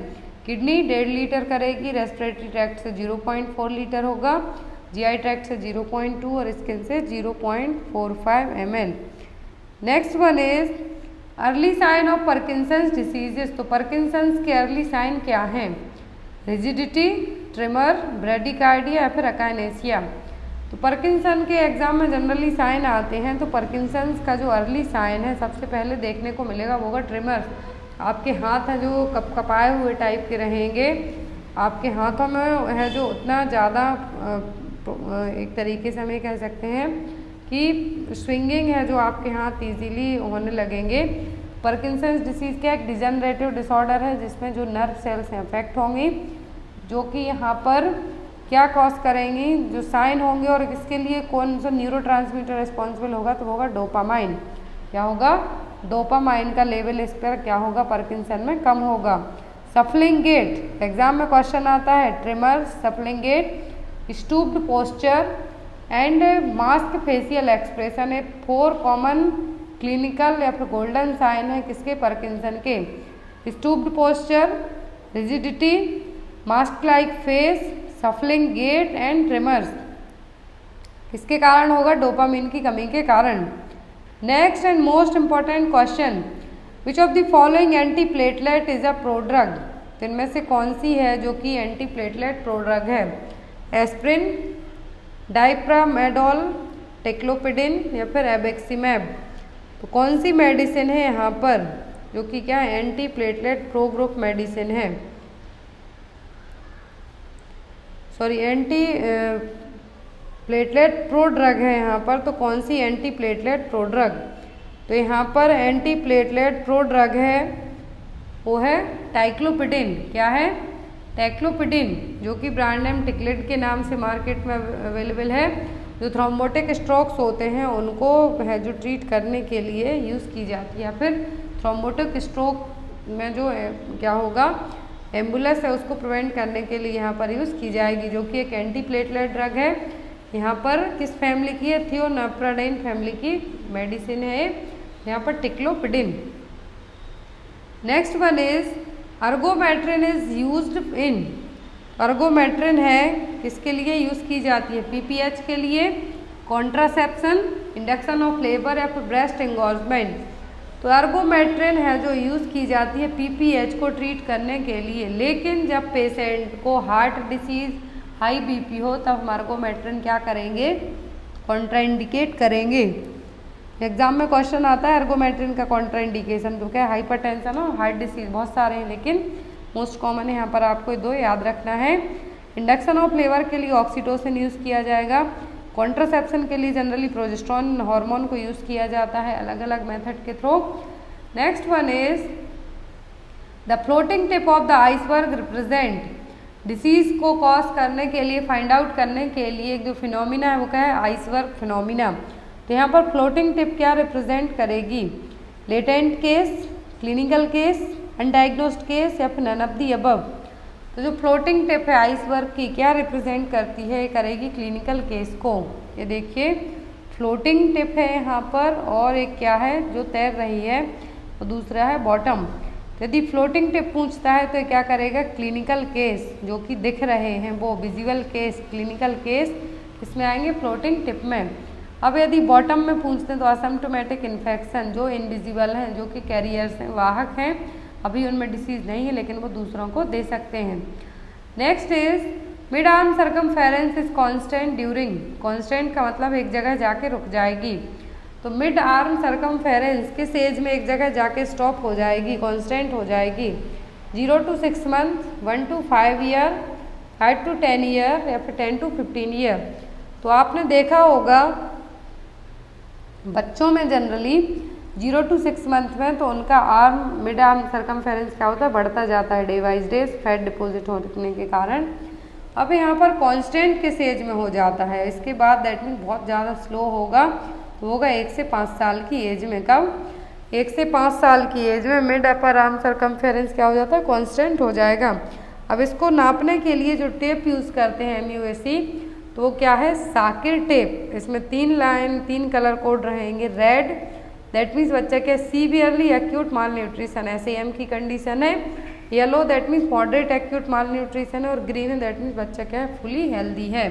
किडनी 1.5 लीटर करेगी, रेस्पिरेटरी ट्रैक्ट से 0.4 लीटर होगा, जीआई ट्रैक्ट से 0.2 और स्किन से 0.45 ml। Next one is early sign of Parkinson's diseases. तो पार्किंसंस के अर्ली साइन क्या हैं? रिजिडिटी, ट्रिमर, ब्रेडिकार्डिया या फिर अकाइनेसिया। तो पार्किंसन के एग्जाम में जनरली साइन आते हैं, तो पार्किंसंस का जो अर्ली साइन है सबसे पहले देखने को मिलेगा वो होगा ट्रिमर। आपके हाथ हैं जो कपाए हुए टाइप के रहेंगे, आपके हाथों में है जो उतना ज़्यादा एक तरीके से हमें कह सकते हैं कि स्विंगिंग है जो आपके हाथ इजीली होने लगेंगे। पार्किंसंस डिसीज़ क्या? एक डिजेनरेटिव डिसऑर्डर है जिसमें जो नर्व सेल्स हैं अफेक्ट होंगी, जो कि यहाँ पर क्या कॉज करेंगी? जो साइन होंगे और इसके लिए कौन सा न्यूरोट्रांसमीटर रिस्पॉन्सिबल होगा? तो होगा डोपामाइन। क्या होगा? डोपामाइन का लेवल इस पर क्या होगा? पार्किंसन में कम होगा। सफलिंग गेट एग्जाम में क्वेश्चन आता है। Tremor, shuffling gait, stooped posture and mask facial expression है 4 कॉमन क्लिनिकल या फिर गोल्डन साइन है किसके? पार्किंसन के। Stooped posture, rigidity, mask like face, shuffling gait and tremors किसके कारण होगा? डोपामिन की कमी के कारण। Next and most important question, which of the following anti platelet is a prodrug. तो इनमें से कौन सी है जो कि एंटी प्लेटलेट प्रोड्रग है? एस्प्रिन, डाइप्रामेडोल, टेक्लोपिडिन या फिर एबेक्सिमैब। तो कौन सी मेडिसिन है यहाँ पर जो कि क्या anti platelet pro group medicine है, sorry anti platelet pro drug है यहाँ पर। तो कौन सी एंटी प्लेटलेट प्रो ड्रग? तो यहाँ पर एंटी प्लेटलेट प्रो ड्रग है वो है टाइक्लोपिडिन। क्या है? टाइक्लोपिडिन, जो कि ब्रांड नेम टिकलेट के नाम से मार्केट में अवेलेबल है। जो थ्रोम्बोटिक स्ट्रोक्स होते हैं उनको है जो ट्रीट करने के लिए यूज़ की जाती है, या फिर थ्रोम्बोटिक स्ट्रोक में जो क्या होगा एम्बुलेंस है उसको प्रिवेंट करने के लिए यहाँ पर यूज़ की जाएगी, जो कि एक एंटी प्लेटलेट ड्रग है। यहाँ पर किस फैमिली की है? थियोनाप्राडाइन फैमिली की मेडिसिन है यहाँ पर ticlopidine. Next one is ergometrine is used in. Ergometrine है किसके लिए यूज़ की जाती है? पीपीएच के लिए, कॉन्ट्रासेप्शन, इंडक्शन ऑफ लेबर या फिर ब्रेस्ट एंगोर्जमेंट। तो अर्गोमेट्रिन है जो यूज़ की जाती है पीपीएच को ट्रीट करने के लिए, लेकिन जब पेशेंट को हार्ट डिसीज़, हाई बीपी हो तब हम अर्गोमेट्रिन क्या करेंगे? कॉन्ट्राइंडिकेट करेंगे। एग्जाम में क्वेश्चन आता है अर्गोमेट्रिन का कॉन्ट्राइंडिकेशन, तो क्या हाइपरटेंशन और हार्ट डिसीज, बहुत सारे हैं लेकिन मोस्ट कॉमन है यहाँ पर आपको दो याद रखना है। इंडक्शन ऑफ लेबर के लिए ऑक्सीटोसिन यूज़ किया जाएगा। कॉन्ट्रासेप्शन के लिए जनरली प्रोजेस्टेरोन हार्मोन को यूज़ किया जाता है अलग अलग मेथड के through. Next one is the floating tip of the iceberg represent. Disease को कॉज करने के लिए, फाइंड आउट करने के लिए एक जो फिनोमिना है वो क्या है? Iceberg phenomena. तो यहाँ पर फ्लोटिंग टिप क्या रिप्रेजेंट करेगी? Latent case, clinical case, undiagnosed case या फिर नन ऑफ द अबव। तो जो फ्लोटिंग टिप है आइसबर्ग की क्या रिप्रेजेंट करती है? करेगी क्लिनिकल केस को। ये देखिए फ्लोटिंग टिप है यहाँ पर, और एक क्या है जो तैर रही है, और दूसरा है बॉटम। यदि फ्लोटिंग टिप पूछता है तो क्या करेगा? क्लिनिकल केस जो कि दिख रहे हैं वो विजुअल केस, क्लिनिकल केस इसमें आएंगे फ्लोटिंग टिप में। अब यदि बॉटम में पूछते हैं तो असिम्प्टोमेटिक इन्फेक्शन जो इनविजिबल हैं, जो कि कैरियर्स हैं, वाहक हैं, अभी उनमें डिसीज नहीं है लेकिन वो दूसरों को दे सकते हैं। Next is mid arm circumference is constant during. Constant का मतलब एक जगह जाके रुक जाएगी। तो मिड आर्म सर्कमफेरेंस किस एज में एक जगह जाके स्टॉप हो जाएगी, कांस्टेंट हो जाएगी? 0 to 6 months, 1 to 5 year, 5 to 10 year या फिर 10 to 15 year। तो आपने देखा होगा बच्चों में जनरली 0 to 6 मंथ में तो उनका आर्म, मिड आर्म सर्कमफेरेंस क्या होता है? बढ़ता जाता है day wise day, fat deposit होने के कारण। अब यहाँ पर कांस्टेंट किस एज में हो जाता है? इसके बाद दैट मीन बहुत ज़्यादा स्लो होगा, तो होगा 1 से 5 साल की एज में। कब? 1 से 5 साल की एज में मिड अपर आर्म सर्कमफेरेंस क्या हो जाता है? कांस्टेंट हो जाएगा। अब इसको नापने के लिए जो टेप यूज़ करते हैं MUSE, तो वो क्या है? साकिर टेप। इसमें 3 लाइन, 3 कलर कोड रहेंगे। रेड दैट मीन्स बच्चा क्या severely acute malnutrition, SAM की कंडीशन है। Yellow that means moderate acute malnutrition है, और ग्रीन दैट मीन्स बच्चा क्या है? फुली हेल्दी है।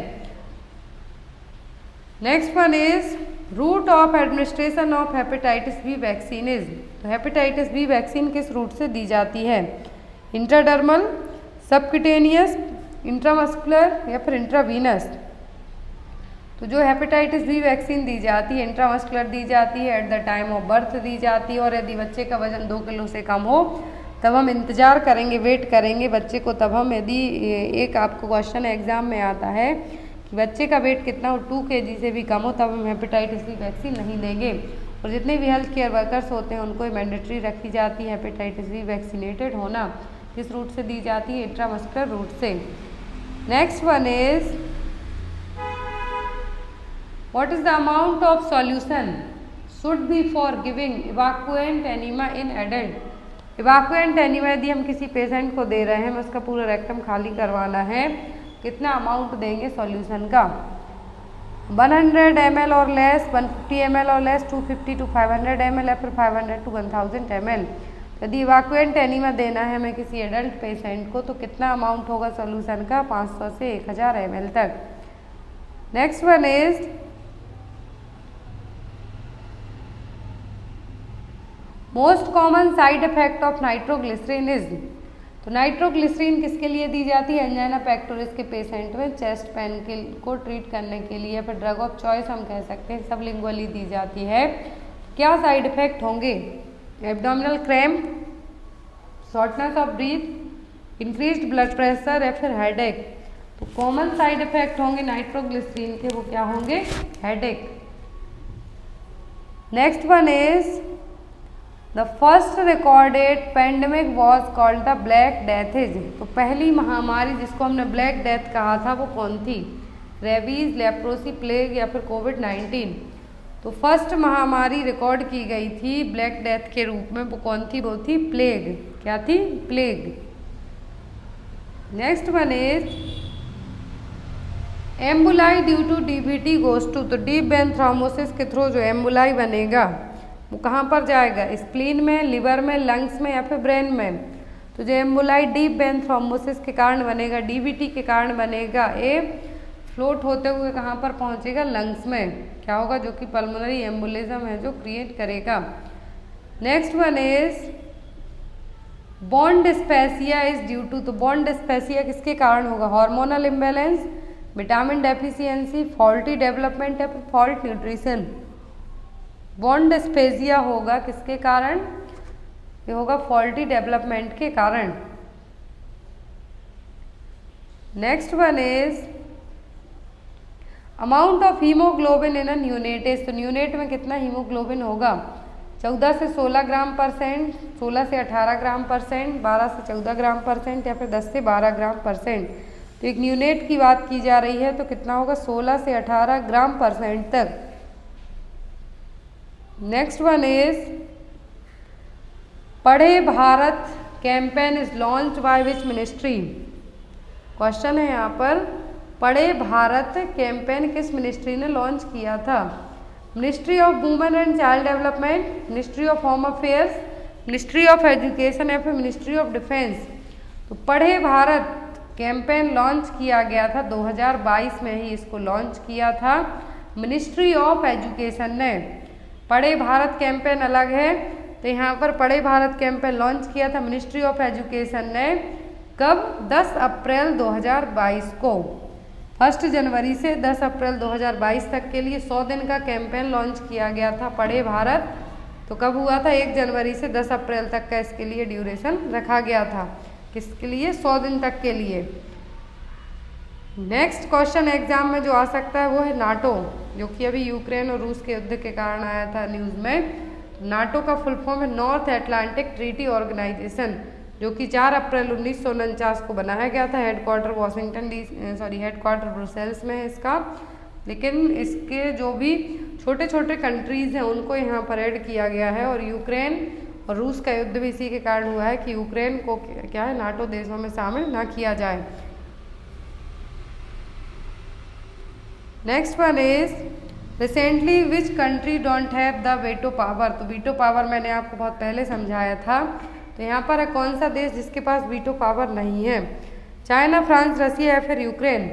Next one is route of administration of hepatitis B vaccine is. तो हेपेटाइटिस बी वैक्सीन किस रूट से दी जाती है? इंट्राडर्मल, सबक्यूटेनियस, इंट्रामस्कुलर या फिर इंट्रावीनस। तो जो हेपेटाइटिस बी वैक्सीन दी जाती है इंट्रामस्कुलर दी जाती है, at the time of birth दी जाती है, और यदि बच्चे का वजन 2 किलो से कम हो तब हम इंतज़ार करेंगे, वेट करेंगे बच्चे को, तब हम यदि एक आपको क्वेश्चन एग्जाम में आता है कि बच्चे का वेट कितना हो, 2 kg से भी कम हो, तब हम हेपेटाइटिस बी वैक्सीन नहीं देंगे। और जितने भी हेल्थ केयर वर्कर्स होते हैं उनको मैंडेटरी रखी जाती है हेपेटाइटिस बी वैक्सीनेटेड होना। किस रूट से दी जाती है? इंट्रामस्कुलर रूट से। Next one is What is the amount of solution should be for giving evacuant enema in adult? evacuant enema यदि हम किसी पेशेंट को दे रहे हैं, हमें उसका पूरा रेक्टम खाली करवाना है, कितना अमाउंट देंगे सॉल्यूशन का? 100 ml और लेस, 150 ml और लेस, 250 to 500 ml या फिर 500 to 1000 ml। यदि evacuant enema देना है हमें किसी एडल्ट पेशेंट को तो कितना अमाउंट होगा सॉल्यूशन का? 500 से 1000 ml तक। Next one is most common side effect of nitroglycerin is, तो नाइट्रोग्लिसरीन किसके लिए दी जाती है? एंजाइना पेक्टोरिस के पेशेंट में चेस्ट पेन के को ट्रीट करने के लिए, फिर ड्रग ऑफ चॉइस हम कह सकते हैं, सबलिंगुअली दी जाती है। क्या साइड इफेक्ट होंगे? Abdominal cramp, shortness of breath, increased blood pressure या फिर हेडेक। तो कॉमन साइड इफेक्ट होंगे नाइट्रोग्लिसरीन के, वो क्या होंगे? Headache. Next one is the first recorded pandemic was called the black death is, तो पहली महामारी जिसको हमने ब्लैक डेथ कहा था वो कौन थी? रेबीज, लेप्रोसी, प्लेग या फिर कोविड-19। तो फर्स्ट महामारी रिकॉर्ड की गई थी ब्लैक डेथ के रूप में, वो कौन थी? वो थी प्लेग। क्या थी? Plague. Next one is emboli due to डीबीटी गोज टू, तो डीप वेन थ्रोम्बोसिस के थ्रू जो एम्बुलाई बनेगा वो कहाँ पर जाएगा? स्प्लीन में, लिवर में, लंग्स में या फिर ब्रेन में। तो जो एम्बुलाई डीप वेन थ्रोम्बोसिस के कारण बनेगा, डीबीटी के कारण बनेगा, ये फ्लोट होते हुए कहाँ पर पहुँचेगा? लंग्स में। क्या होगा? जो कि पल्मोनरी एम्बोलिज्म है जो क्रिएट करेगा। Next one is bone dysplasia is due to, तो बॉन्ड डिस्पेसिया किसके कारण होगा? Hormonal imbalance, vitamin deficiency, faulty development या फिर फॉल्ट न्यूट्रिशन। बॉन्ड डिस्पेसिया होगा किसके कारण? ये होगा फॉल्टी डेवलपमेंट के कारण। Next one is amount of haemoglobin in a neonate, तो न्यूनेट में कितना हीमोग्लोबिन होगा? 14 से 16 ग्राम परसेंट, 16 से 18 ग्राम परसेंट, 12 से 14 ग्राम परसेंट या फिर 10 से 12 ग्राम परसेंट। तो एक न्यूनेट की बात की जा रही है, तो कितना होगा? 16 से 18 ग्राम परसेंट तक। नेक्स्ट वन इज पढ़े Bharat campaign is launch by which ministry, question है यहाँ पर, पढ़े भारत कैंपेन किस मिनिस्ट्री ने लॉन्च किया था? Ministry of women and child development, ministry of home affairs, ministry of education या फिर मिनिस्ट्री ऑफ डिफेंस। तो पढ़े भारत कैंपेन लॉन्च किया गया था 2022 में ही, इसको लॉन्च किया था मिनिस्ट्री ऑफ एजुकेशन ने। पढ़े भारत कैंपेन अलग है, तो यहाँ पर पढ़े भारत कैंपेन लॉन्च किया था मिनिस्ट्री ऑफ एजुकेशन ने। कब? 10 अप्रैल 2022 को। 1 जनवरी से 10 अप्रैल 2022 तक के लिए 100 दिन का कैंपेन लॉन्च किया गया था पढ़े भारत। तो कब हुआ था? 1 जनवरी से 10 अप्रैल तक का इसके लिए ड्यूरेशन रखा गया था। किसके लिए? 100 दिन तक के लिए। नेक्स्ट क्वेश्चन एग्जाम में जो आ सकता है वो है नाटो, जो कि अभी यूक्रेन और रूस के युद्ध के कारण आया था न्यूज़ में। नाटो का फुल फॉर्म है नॉर्थ अटलांटिक ट्रीटी ऑर्गेनाइजेशन, जो कि 4 अप्रैल 1949 को बनाया गया था। हेडक्वार्टर हेडक्वार्टर ब्रुसेल्स में है इसका। लेकिन इसके जो भी छोटे छोटे कंट्रीज़ हैं उनको यहाँ पर ऐड किया गया है। और यूक्रेन और रूस का युद्ध भी इसी के कारण हुआ है कि यूक्रेन को क्या है, नाटो देशों में शामिल ना किया जाए। Next one is recently which country don't have the veto power, तो वीटो पावर मैंने आपको बहुत पहले समझाया था। तो यहाँ पर है कौन सा देश जिसके पास वीटो पावर नहीं है? चाइना, फ्रांस, रसिया या फिर यूक्रेन।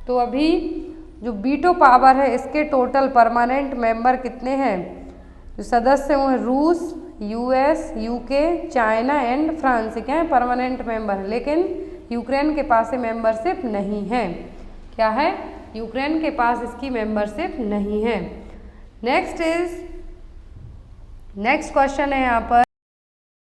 तो अभी जो वीटो पावर है इसके टोटल परमानेंट मेंबर कितने हैं? जो सदस्य हैं रूस, US, UK, China and France क्या है? परमानेंट मेंबर है। लेकिन यूक्रेन के पास मेंबरशिप नहीं है। क्या है? यूक्रेन के पास इसकी मेंबरशिप नहीं है। नेक्स्ट क्वेश्चन है यहाँ पर